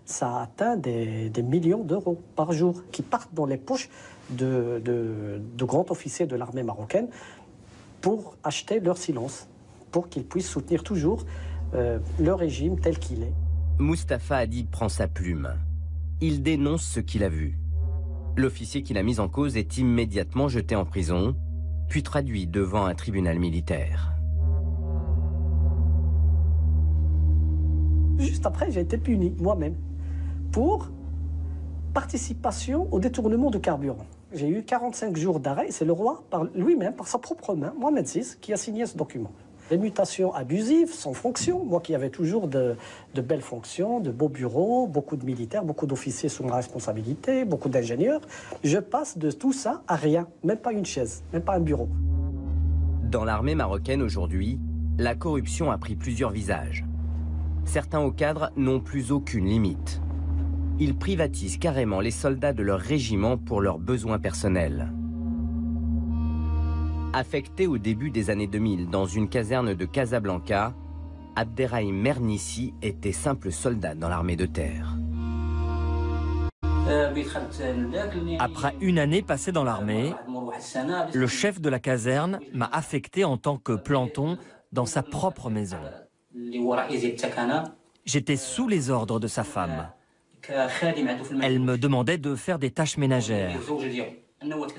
ça atteint des millions d'euros par jour qui partent dans les poches de grands officiers de l'armée marocaine pour acheter leur silence, pour qu'ils puissent soutenir toujours le régime tel qu'il est. Mustapha Adib prend sa plume. Il dénonce ce qu'il a vu. L'officier qu'il a mis en cause est immédiatement jeté en prison, puis traduit devant un tribunal militaire. Juste après, j'ai été puni moi-même pour participation au détournement de carburant. J'ai eu 45 jours d'arrêt et c'est le roi, par lui-même, par sa propre main, Mohamed VI, qui a signé ce document. Les mutations abusives, sans fonction, moi qui avais toujours de belles fonctions, de beaux bureaux, beaucoup de militaires, beaucoup d'officiers sous ma responsabilité, beaucoup d'ingénieurs, je passe de tout ça à rien, même pas une chaise, même pas un bureau. Dans l'armée marocaine aujourd'hui, la corruption a pris plusieurs visages. Certains hauts cadres n'ont plus aucune limite. Ils privatisent carrément les soldats de leur régiment pour leurs besoins personnels. Affecté au début des années 2000 dans une caserne de Casablanca, Abderrahim Mernissi était simple soldat dans l'armée de terre. Après une année passée dans l'armée, le chef de la caserne m'a affecté en tant que planton dans sa propre maison. J'étais sous les ordres de sa femme. Elle me demandait de faire des tâches ménagères.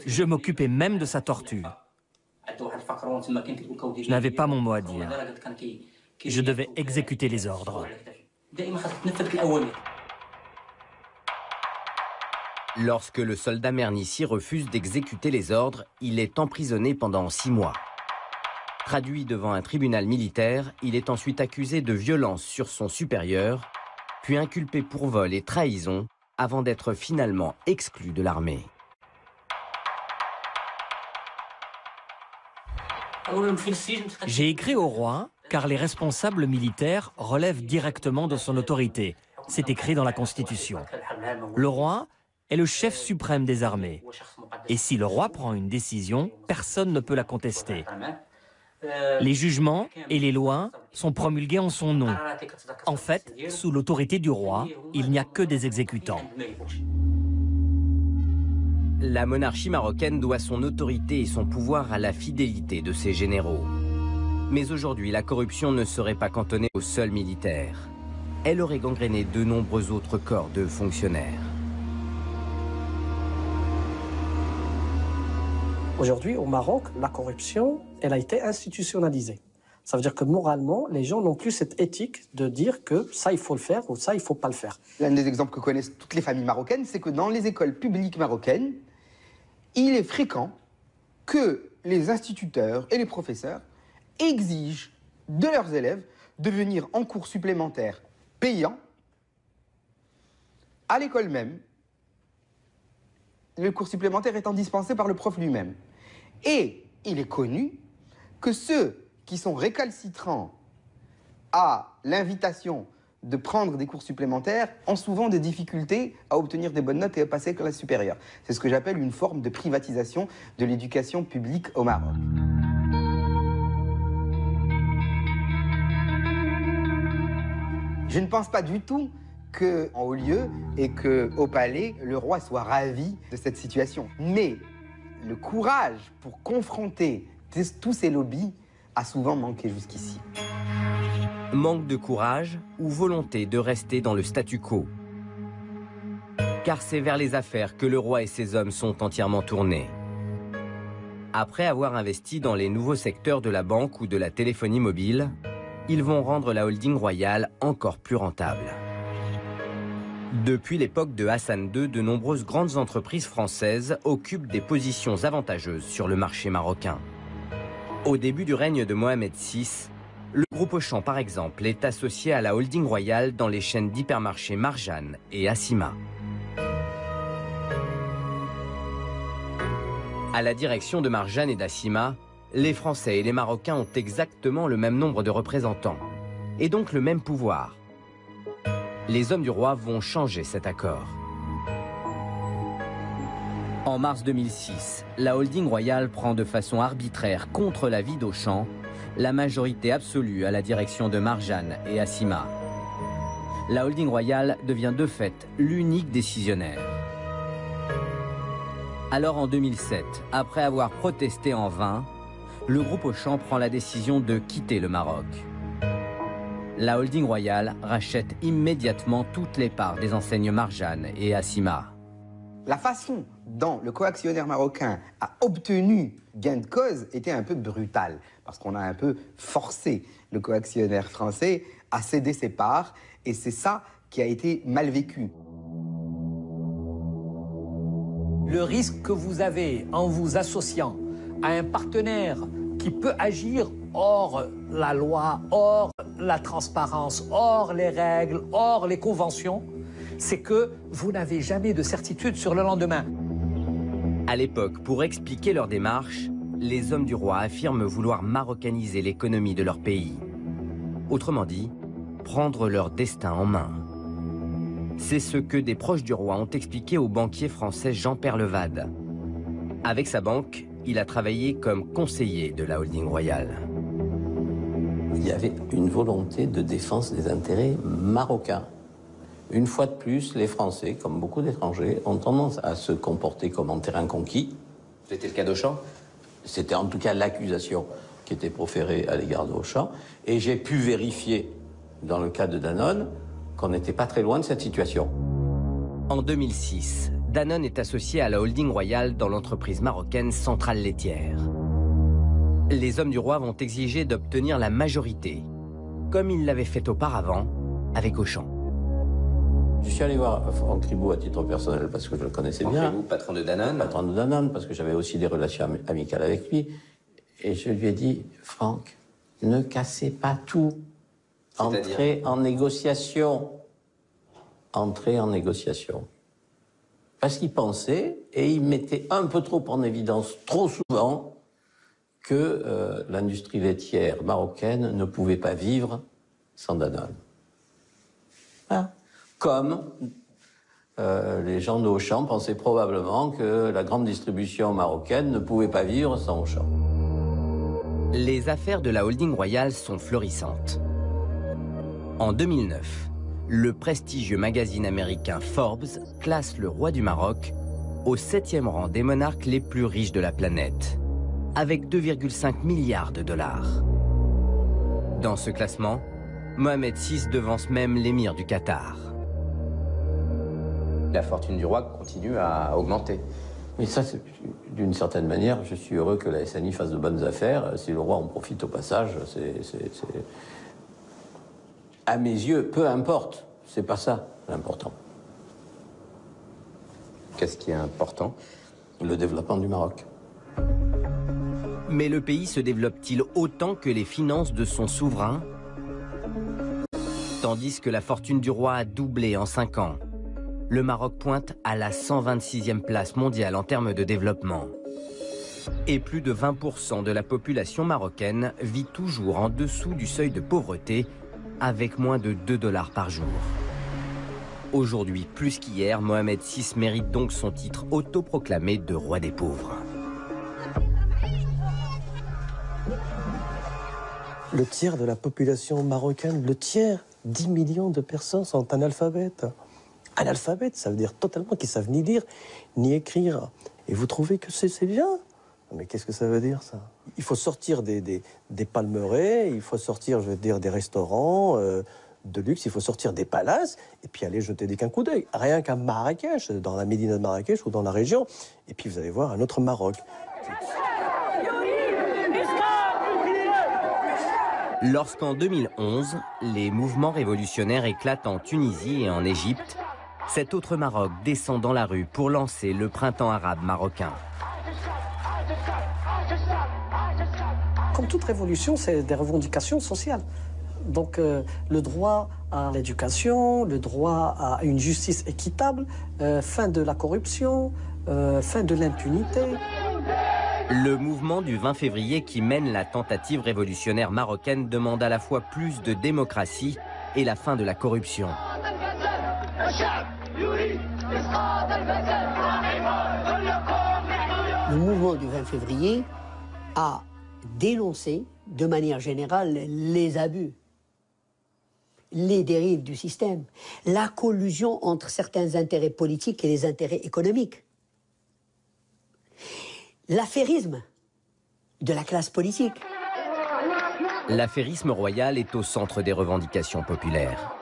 Je m'occupais même de sa tortue. Je n'avais pas mon mot à dire. Je devais exécuter les ordres. Lorsque le soldat Mernissi refuse d'exécuter les ordres, il est emprisonné pendant 6 mois. Traduit devant un tribunal militaire, il est ensuite accusé de violence sur son supérieur, puis inculpé pour vol et trahison, avant d'être finalement exclu de l'armée. J'ai écrit au roi car les responsables militaires relèvent directement de son autorité. C'est écrit dans la Constitution. Le roi est le chef suprême des armées. Et si le roi prend une décision, personne ne peut la contester. Les jugements et les lois sont promulgués en son nom. En fait, sous l'autorité du roi, il n'y a que des exécutants. La monarchie marocaine doit son autorité et son pouvoir à la fidélité de ses généraux. Mais aujourd'hui, la corruption ne serait pas cantonnée aux seuls militaires. Elle aurait gangréné de nombreux autres corps de fonctionnaires. Aujourd'hui, au Maroc, la corruption, elle a été institutionnalisée. Ça veut dire que moralement, les gens n'ont plus cette éthique de dire que ça, il faut le faire ou ça, il ne faut pas le faire. L'un des exemples que connaissent toutes les familles marocaines, c'est que dans les écoles publiques marocaines, il est fréquent que les instituteurs et les professeurs exigent de leurs élèves de venir en cours supplémentaires payants à l'école même, le cours supplémentaire étant dispensé par le prof lui-même. Et il est connu que ceux qui sont récalcitrants à l'invitation de prendre des cours supplémentaires ont souvent des difficultés à obtenir des bonnes notes et à passer à la classe supérieure. C'est ce que j'appelle une forme de privatisation de l'éducation publique au Maroc. Je ne pense pas du tout qu'en haut lieu et qu'au palais, le roi soit ravi de cette situation. Mais le courage pour confronter tous ces lobbies a souvent manqué jusqu'ici. Manque de courage ou volonté de rester dans le statu quo. Car c'est vers les affaires que le roi et ses hommes sont entièrement tournés. Après avoir investi dans les nouveaux secteurs de la banque ou de la téléphonie mobile, ils vont rendre la holding royale encore plus rentable. Depuis l'époque de Hassan II, de nombreuses grandes entreprises françaises occupent des positions avantageuses sur le marché marocain. Au début du règne de Mohamed VI, le groupe Auchan, par exemple, est associé à la holding royale dans les chaînes d'hypermarchés Marjane et Assima. À la direction de Marjane et d'Assima, les Français et les Marocains ont exactement le même nombre de représentants, et donc le même pouvoir. Les hommes du roi vont changer cet accord. En mars 2006, la holding royale prend de façon arbitraire, contre l'avis d'Auchan, la majorité absolue à la direction de Marjane et Assima. La holding royale devient de fait l'unique décisionnaire. Alors en 2007, après avoir protesté en vain, le groupe Auchan prend la décision de quitter le Maroc. La holding royale rachète immédiatement toutes les parts des enseignes Marjane et Assima. La façon dont le coactionnaire marocain a obtenu gain de cause était un peu brutale, parce qu'on a un peu forcé le coactionnaire français à céder ses parts Et c'est ça qui a été mal vécu. Le risque que vous avez en vous associant à un partenaire qui peut agir hors la loi, hors la transparence, hors les règles, hors les conventions, c'est que vous n'avez jamais de certitude sur le lendemain. À l'époque, pour expliquer leur démarche, les hommes du roi affirment vouloir maroccaniser l'économie de leur pays. Autrement dit, prendre leur destin en main. C'est ce que des proches du roi ont expliqué au banquier français Jean Perlevade. Avec sa banque, il a travaillé comme conseiller de la holding royale. Il y avait une volonté de défense des intérêts marocains. Une fois de plus, les Français, comme beaucoup d'étrangers, ont tendance à se comporter comme en terrain conquis. C'était le cas d'Auchan? C'était en tout cas l'accusation qui était proférée à l'égard d'Auchan. Et j'ai pu vérifier, dans le cas de Danone, qu'on n'était pas très loin de cette situation. En 2006, Danone est associé à la holding royale dans l'entreprise marocaine Centrale Laitière. Les hommes du roi vont exiger d'obtenir la majorité, comme ils l'avaient fait auparavant avec Auchan. Je suis allé voir Franck Ribot à titre personnel parce que je le connaissais bien. Franck Ribot, patron de Danone. Patron de Danone, parce que j'avais aussi des relations amicales avec lui. Et je lui ai dit, Franck, ne cassez pas tout. Entrez en négociation. Entrez en négociation. Parce qu'il pensait, et il mettait un peu trop en évidence, trop souvent, que l'industrie laitière marocaine ne pouvait pas vivre sans Danone. Voilà. Comme les gens d'Auchan pensaient probablement que la grande distribution marocaine ne pouvait pas vivre sans Auchan. Les affaires de la holding royale sont florissantes. En 2009, le prestigieux magazine américain Forbes classe le roi du Maroc au 7e rang des monarques les plus riches de la planète, avec 2,5 milliards de dollars. Dans ce classement, Mohamed VI devance même l'émir du Qatar. La fortune du roi continue à augmenter. Mais ça, d'une certaine manière, je suis heureux que la SNI fasse de bonnes affaires. Si le roi en profite au passage, à mes yeux, peu importe. C'est pas ça l'important. Qu'est-ce qui est important? Le développement du Maroc. Mais le pays se développe-t-il autant que les finances de son souverain? Tandis que la fortune du roi a doublé en 5 ans, le Maroc pointe à la 126e place mondiale en termes de développement. Et plus de 20% de la population marocaine vit toujours en dessous du seuil de pauvreté, avec moins de 2 $ par jour. Aujourd'hui, plus qu'hier, Mohamed VI mérite donc son titre autoproclamé de roi des pauvres. Le tiers de la population marocaine, le tiers, 10 millions de personnes sont analphabètes. Analphabètes, ça veut dire totalement qu'ils savent ni lire ni écrire. Et vous trouvez que c'est bien? Mais qu'est-ce que ça veut dire, ça? Il faut sortir des palmeraies, il faut sortir, je veux dire, des restaurants de luxe, il faut sortir des palaces, et puis aller jeter qu'un coup d'œil. Rien qu'à Marrakech, dans la médina de Marrakech ou dans la région, et puis vous allez voir un autre Maroc. Lorsqu'en 2011, les mouvements révolutionnaires éclatent en Tunisie et en Égypte, cet autre Maroc descend dans la rue pour lancer le printemps arabe marocain. Comme toute révolution, c'est des revendications sociales. Donc le droit à l'éducation, le droit à une justice équitable, fin de la corruption, fin de l'impunité. Le mouvement du 20 février qui mène la tentative révolutionnaire marocaine demande à la fois plus de démocratie et la fin de la corruption. Le mouvement du 20 février a dénoncé de manière générale les abus, les dérives du système, la collusion entre certains intérêts politiques et les intérêts économiques, l'affairisme de la classe politique. L'affairisme royal est au centre des revendications populaires.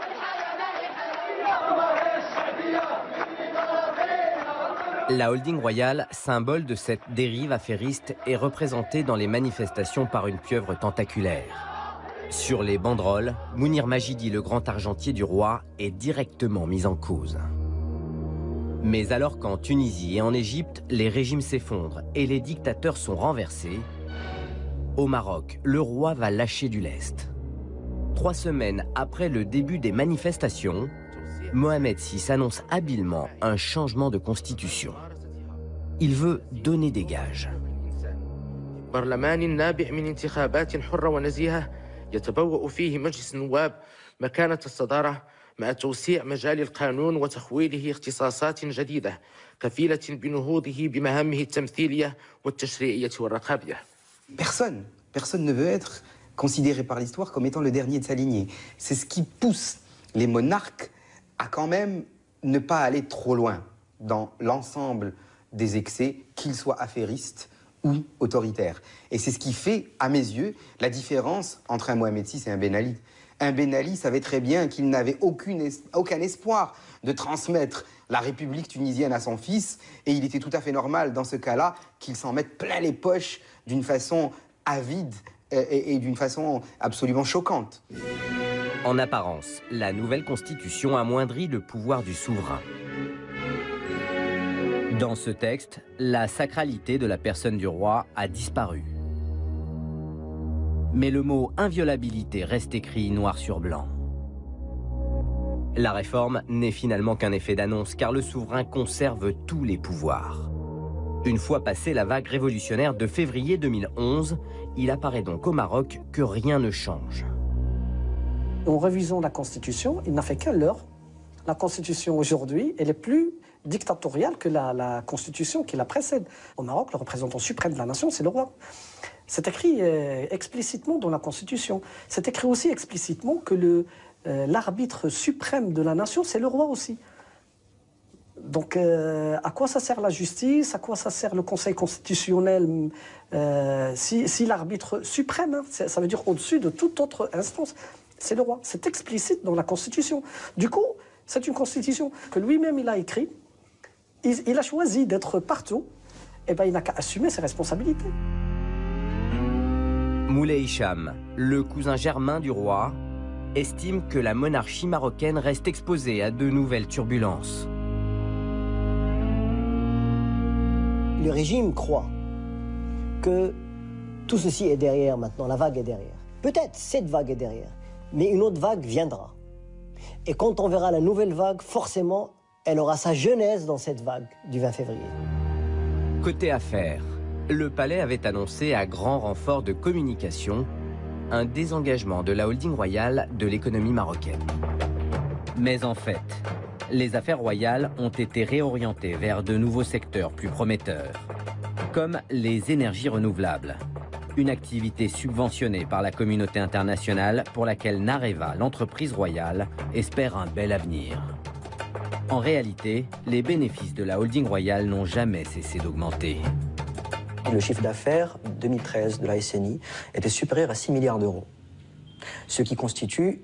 La holding royale, symbole de cette dérive affairiste, est représentée dans les manifestations par une pieuvre tentaculaire. Sur les banderoles, Mounir Majidi, le grand argentier du roi, est directement mis en cause. Mais alors qu'en Tunisie et en Égypte, les régimes s'effondrent et les dictateurs sont renversés, au Maroc, le roi va lâcher du lest. 3 semaines après le début des manifestations, Mohamed VI annonce habilement un changement de constitution. Il veut donner des gages. يتبوأ فيه مجلس النواب مكانة الصدارة مع توسيع مجال القانون وتخويله اختصاصات جديدة كفيلة بنهوضه بمهامه التمثيلية والتشريعية والرقابية. Personne ne veut être considéré par l'histoire comme étant le dernier de sa lignée. C'est ce qui pousse les monarques à quand même ne pas aller trop loin dans l'ensemble des excès, qu'ils soient affairistes ou autoritaire. Et c'est ce qui fait, à mes yeux, la différence entre un Mohamed VI et un Ben Ali. Un Ben Ali savait très bien qu'il n'avait aucun espoir de transmettre la République tunisienne à son fils, et il était tout à fait normal, dans ce cas-là, qu'il s'en mette plein les poches d'une façon avide et d'une façon absolument choquante. En apparence, la nouvelle constitution amoindrit le pouvoir du souverain. Dans ce texte, la sacralité de la personne du roi a disparu. Mais le mot inviolabilité reste écrit noir sur blanc. La réforme n'est finalement qu'un effet d'annonce, car le souverain conserve tous les pouvoirs. Une fois passée la vague révolutionnaire de février 2011, il apparaît donc au Maroc que rien ne change. En révisant la Constitution, il n'a fait qu'un leurre. La Constitution aujourd'hui, elle est plus dictatoriale que la Constitution qui la précède. Au Maroc, le représentant suprême de la nation, c'est le roi. C'est écrit explicitement dans la Constitution. C'est écrit aussi explicitement que l'arbitre suprême de la nation, c'est le roi aussi. Donc, à quoi ça sert la justice? À quoi ça sert le Conseil constitutionnel si l'arbitre suprême, hein, ça veut dire au-dessus de toute autre instance, c'est le roi. C'est explicite dans la Constitution. Du coup, c'est une Constitution que lui-même il a écrite. Il a choisi d'être partout. Et ben, il n'a qu'à assumer ses responsabilités. Moulay Hicham, le cousin germain du roi, estime que la monarchie marocaine reste exposée à de nouvelles turbulences. Le régime croit que tout ceci est derrière maintenant, la vague est derrière. Peut-être cette vague est derrière, mais une autre vague viendra. Et quand on verra la nouvelle vague, forcément, elle aura sa genèse dans cette vague du 20 février. Côté affaires, le palais avait annoncé à grand renfort de communication un désengagement de la holding royale de l'économie marocaine. Mais en fait, les affaires royales ont été réorientées vers de nouveaux secteurs plus prometteurs, comme les énergies renouvelables, une activité subventionnée par la communauté internationale pour laquelle Nareva, l'entreprise royale, espère un bel avenir. En réalité, les bénéfices de la holding royale n'ont jamais cessé d'augmenter. Le chiffre d'affaires 2013 de la SNI était supérieur à 6 milliards d'euros, ce qui constitue,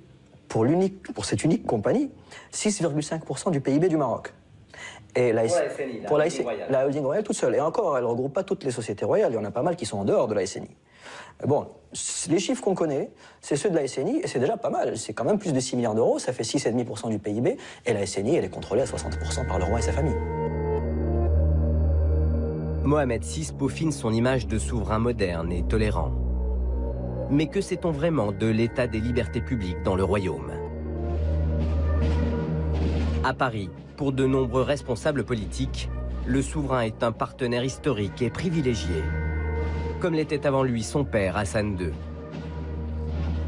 pour cette unique compagnie, 6,5% du PIB du Maroc. Et la holding royale toute seule. Et encore, elle ne regroupe pas toutes les sociétés royales. Il y en a pas mal qui sont en dehors de la SNI. Bon, les chiffres qu'on connaît, c'est ceux de la SNI, et c'est déjà pas mal. C'est quand même plus de 6 milliards d'euros, ça fait 6,5% du PIB. Et la SNI, elle est contrôlée à 60% par le roi et sa famille. Mohamed VI peaufine son image de souverain moderne et tolérant. Mais que sait-on vraiment de l'état des libertés publiques dans le royaume? À Paris, pour de nombreux responsables politiques, le souverain est un partenaire historique et privilégié, comme l'était avant lui son père Hassan II.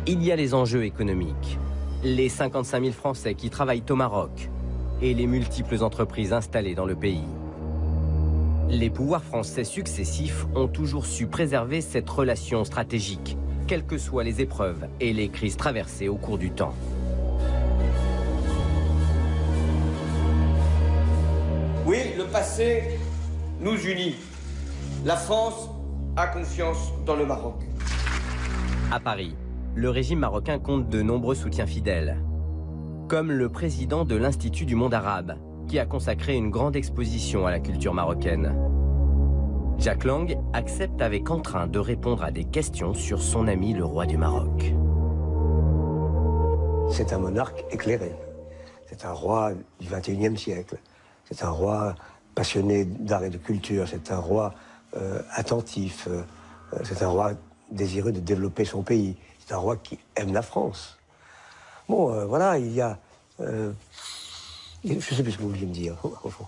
Il y a les enjeux économiques, les 55 000 Français qui travaillent au Maroc et les multiples entreprises installées dans le pays. Les pouvoirs français successifs ont toujours su préserver cette relation stratégique, quelles que soient les épreuves et les crises traversées au cours du temps. Oui, le passé nous unit. La France a confiance dans le Maroc. À Paris, le régime marocain compte de nombreux soutiens fidèles, comme le président de l'Institut du monde arabe, qui a consacré une grande exposition à la culture marocaine. Jack Lang accepte avec entrain de répondre à des questions sur son ami le roi du Maroc. C'est un monarque éclairé. C'est un roi du XXIe siècle. C'est un roi passionné d'art et de culture. C'est un roi attentif. C'est un roi désireux de développer son pays. C'est un roi qui aime la France. Bon, voilà, il y a... je ne sais plus ce que vous vouliez me dire, au fond.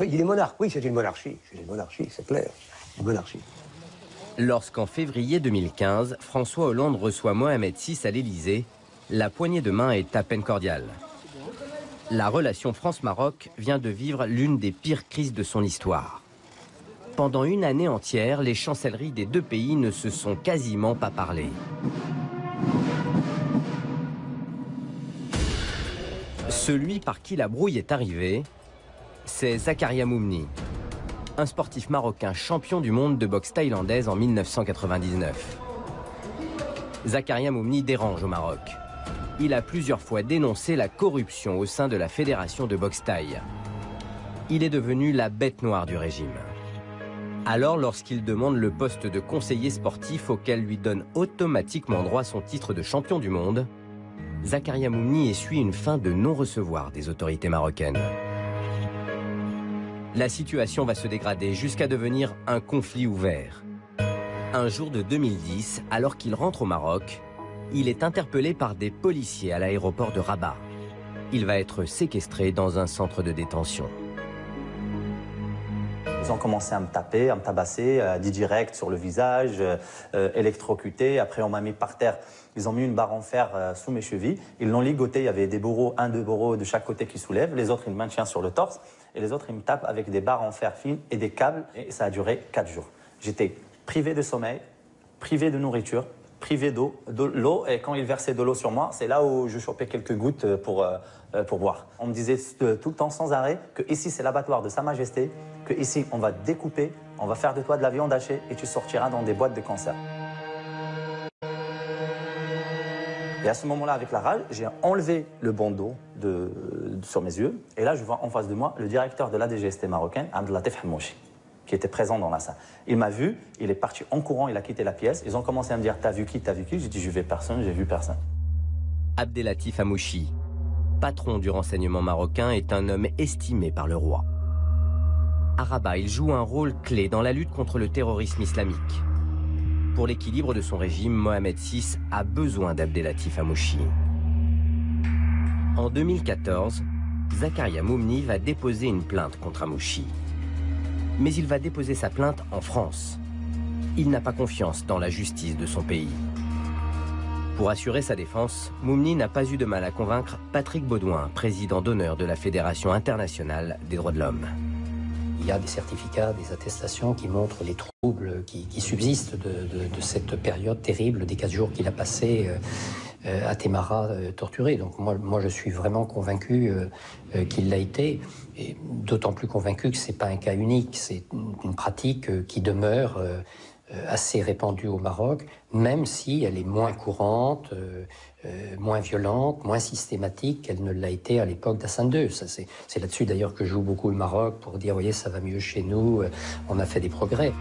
Il est monarque, oui, c'est une monarchie. C'est une monarchie, c'est clair. Une monarchie. Lorsqu'en février 2015, François Hollande reçoit Mohamed VI à l'Élysée, la poignée de main est à peine cordiale. La relation France-Maroc vient de vivre l'une des pires crises de son histoire. Pendant une année entière, les chancelleries des deux pays ne se sont quasiment pas parlé. Celui par qui la brouille est arrivée, c'est Zakaria Moumni, un sportif marocain champion du monde de boxe thaïlandaise en 1999. Zakaria Moumni dérange au Maroc. Il a plusieurs fois dénoncé la corruption au sein de la fédération de boxe thaï. Il est devenu la bête noire du régime. Alors, lorsqu'il demande le poste de conseiller sportif auquel lui donne automatiquement droit son titre de champion du monde, Zakaria Moumni essuie une fin de non-recevoir des autorités marocaines. La situation va se dégrader jusqu'à devenir un conflit ouvert. Un jour de 2010, alors qu'il rentre au Maroc, il est interpellé par des policiers à l'aéroport de Rabat. Il va être séquestré dans un centre de détention. Ils ont commencé à me taper, à me tabasser, dit direct sur le visage, électrocuté. Après, on m'a mis par terre. Ils ont mis une barre en fer sous mes chevilles. Ils l'ont ligoté. Il y avait des bourreaux, deux bourreaux de chaque côté qui soulèvent. Les autres, ils me maintiennent sur le torse. Et les autres, ils me tapent avec des barres en fer fines et des câbles. Et ça a duré 4 jours. J'étais privé de sommeil, privé de nourriture, privé d'eau, de l'eau. Et quand ils versaient de l'eau sur moi, c'est là où je chopais quelques gouttes pour boire. On me disait tout le temps sans arrêt que ici, c'est l'abattoir de Sa Majesté, que ici, on va te découper, on va faire de toi de la viande hachée et tu sortiras dans des boîtes de cancer. Et à ce moment-là, avec la rage, j'ai enlevé le bandeau sur mes yeux. Et là, je vois en face de moi le directeur de la DGST marocaine, Abdellatif Hamouchi, qui était présent dans la salle. Il m'a vu, il est parti en courant, il a quitté la pièce. Ils ont commencé à me dire « T'as vu qui? T'as vu qui ?» J'ai dit « Je vais personne, j'ai vu personne. » Abdellatif Hamouchi, patron du renseignement marocain, est un homme estimé par le roi. À Rabat, il joue un rôle clé dans la lutte contre le terrorisme islamique. Pour l'équilibre de son régime, Mohamed VI a besoin d'Abdellatif Hamouchi. En 2014, Zakaria Moumni va déposer une plainte contre Hamouchi. Mais il va déposer sa plainte en France. Il n'a pas confiance dans la justice de son pays. Pour assurer sa défense, Moumni n'a pas eu de mal à convaincre Patrick Baudouin, président d'honneur de la Fédération internationale des droits de l'homme. Il y a des certificats, des attestations qui montrent les troubles qui subsistent de cette période terrible, des 4 jours qu'il a passés à Témara torturé. Donc moi je suis vraiment convaincu qu'il l'a été, et d'autant plus convaincu que ce n'est pas un cas unique, c'est une pratique qui demeure assez répandue au Maroc, même si elle est moins courante, moins violente, moins systématique qu'elle ne l'a été à l'époque d'Hassan II. C'est là-dessus d'ailleurs que joue beaucoup le Maroc pour dire, voyez, ça va mieux chez nous, on a fait des progrès.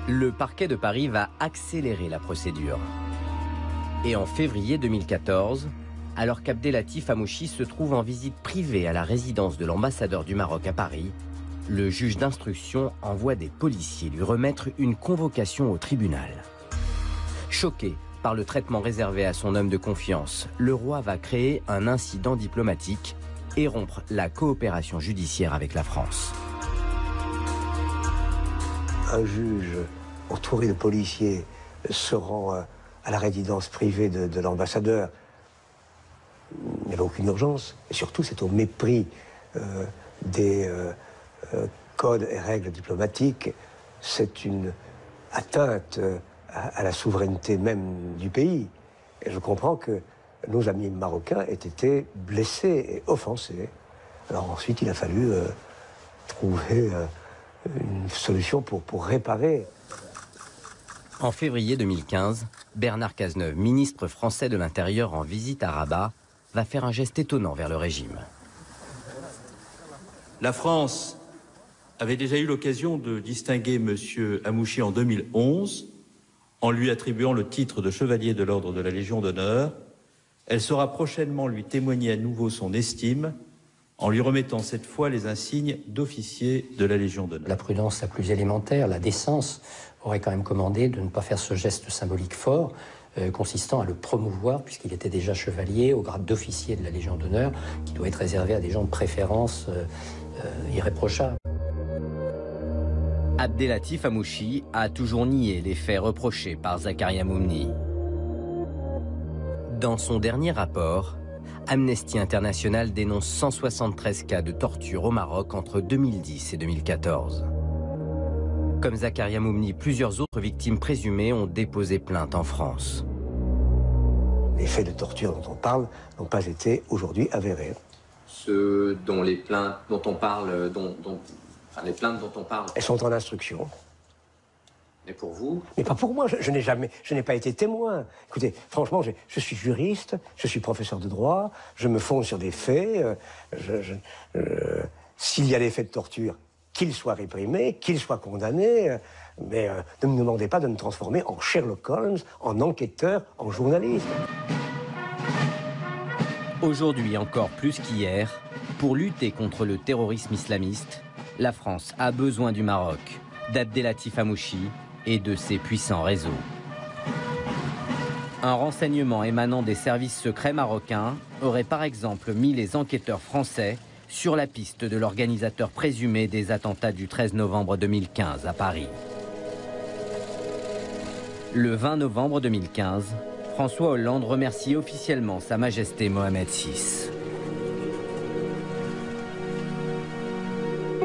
Le parquet de Paris va accélérer la procédure. Et en février 2014, alors qu'Abdellatif Hamouchi se trouve en visite privée à la résidence de l'ambassadeur du Maroc à Paris, le juge d'instruction envoie des policiers lui remettre une convocation au tribunal. Choqué par le traitement réservé à son homme de confiance, le roi va créer un incident diplomatique et rompre la coopération judiciaire avec la France. Un juge entouré de policiers se rend à la résidence privée de l'ambassadeur. Il n'y avait aucune urgence. Et surtout, c'est au mépris des codes et règles diplomatiques. C'est une atteinte à la souveraineté même du pays. Et je comprends que nos amis marocains aient été blessés et offensés. Alors ensuite, il a fallu trouver une solution pour réparer. En février 2015, Bernard Cazeneuve, ministre français de l'Intérieur en visite à Rabat, va faire un geste étonnant vers le régime. La France avait déjà eu l'occasion de distinguer M. Hamouchi en 2011 en lui attribuant le titre de chevalier de l'ordre de la Légion d'honneur Elle saura prochainement lui témoigner à nouveau son estime en lui remettant cette fois les insignes d'officier de la Légion d'honneur. La prudence la plus élémentaire, la décence, aurait quand même commandé de ne pas faire ce geste symbolique fort, consistant à le promouvoir, puisqu'il était déjà chevalier, au grade d'officier de la Légion d'honneur, qui doit être réservé à des gens de préférence irréprochables. Abdelatif Hamouchi a toujours nié les faits reprochés par Zakaria Moumni. Dans son dernier rapport, Amnesty International dénonce 173 cas de torture au Maroc entre 2010 et 2014. Comme Zakaria Moumni, plusieurs autres victimes présumées ont déposé plainte en France. Les faits de torture dont on parle n'ont pas été aujourd'hui avérés. Ceux dont les plaintes dont on parle, les plaintes dont on parle. Elles sont en instruction. Mais pour vous? Mais pas pour moi, je n'ai pas été témoin. Écoutez, franchement, je suis juriste, je suis professeur de droit, je me fonde sur des faits. S'il y a des faits de torture, qu'ils soient réprimés, qu'ils soient condamnés, mais ne me demandez pas de me transformer en Sherlock Holmes, en enquêteur, en journaliste. Aujourd'hui encore plus qu'hier, pour lutter contre le terrorisme islamiste, la France a besoin du Maroc, d'Abdelatif Hamouchi et de ses puissants réseaux. Un renseignement émanant des services secrets marocains aurait par exemple mis les enquêteurs français sur la piste de l'organisateur présumé des attentats du 13 novembre 2015 à Paris. Le 20 novembre 2015, François Hollande remercie officiellement Sa Majesté Mohamed VI.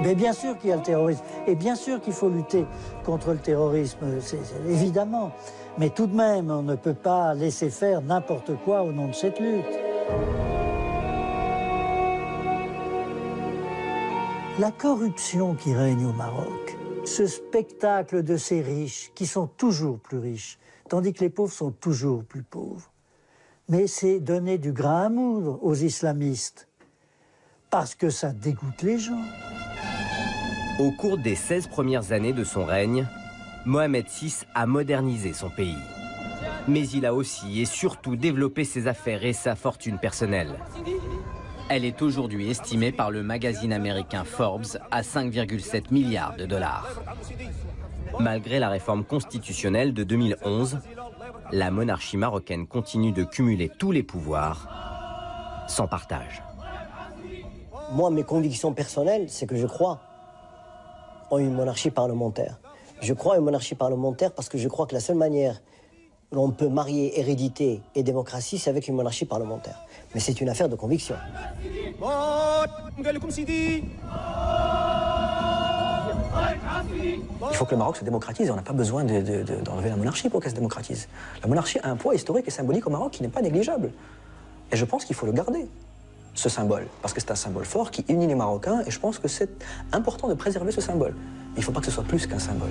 Mais bien sûr qu'il y a le terrorisme, et bien sûr qu'il faut lutter contre le terrorisme, évidemment. Mais tout de même, on ne peut pas laisser faire n'importe quoi au nom de cette lutte. La corruption qui règne au Maroc, ce spectacle de ces riches qui sont toujours plus riches, tandis que les pauvres sont toujours plus pauvres. Mais c'est donner du grain à moudre aux islamistes, parce que ça dégoûte les gens. Au cours des 16 premières années de son règne, Mohamed VI a modernisé son pays. Mais il a aussi et surtout développé ses affaires et sa fortune personnelle. Elle est aujourd'hui estimée par le magazine américain Forbes à 5,7 milliards de dollars. Malgré la réforme constitutionnelle de 2011, la monarchie marocaine continue de cumuler tous les pouvoirs sans partage. Moi, mes convictions personnelles, c'est que je crois en une monarchie parlementaire. Je crois en une monarchie parlementaire parce que je crois que la seule manière dont on peut marier hérédité et démocratie, c'est avec une monarchie parlementaire. Mais c'est une affaire de conviction. Il faut que le Maroc se démocratise. On n'a pas besoin d'enlever la monarchie pour qu'elle se démocratise. La monarchie a un poids historique et symbolique au Maroc qui n'est pas négligeable. Et je pense qu'il faut le garder, ce symbole, parce que c'est un symbole fort qui unit les Marocains et je pense que c'est important de préserver ce symbole. Il ne faut pas que ce soit plus qu'un symbole.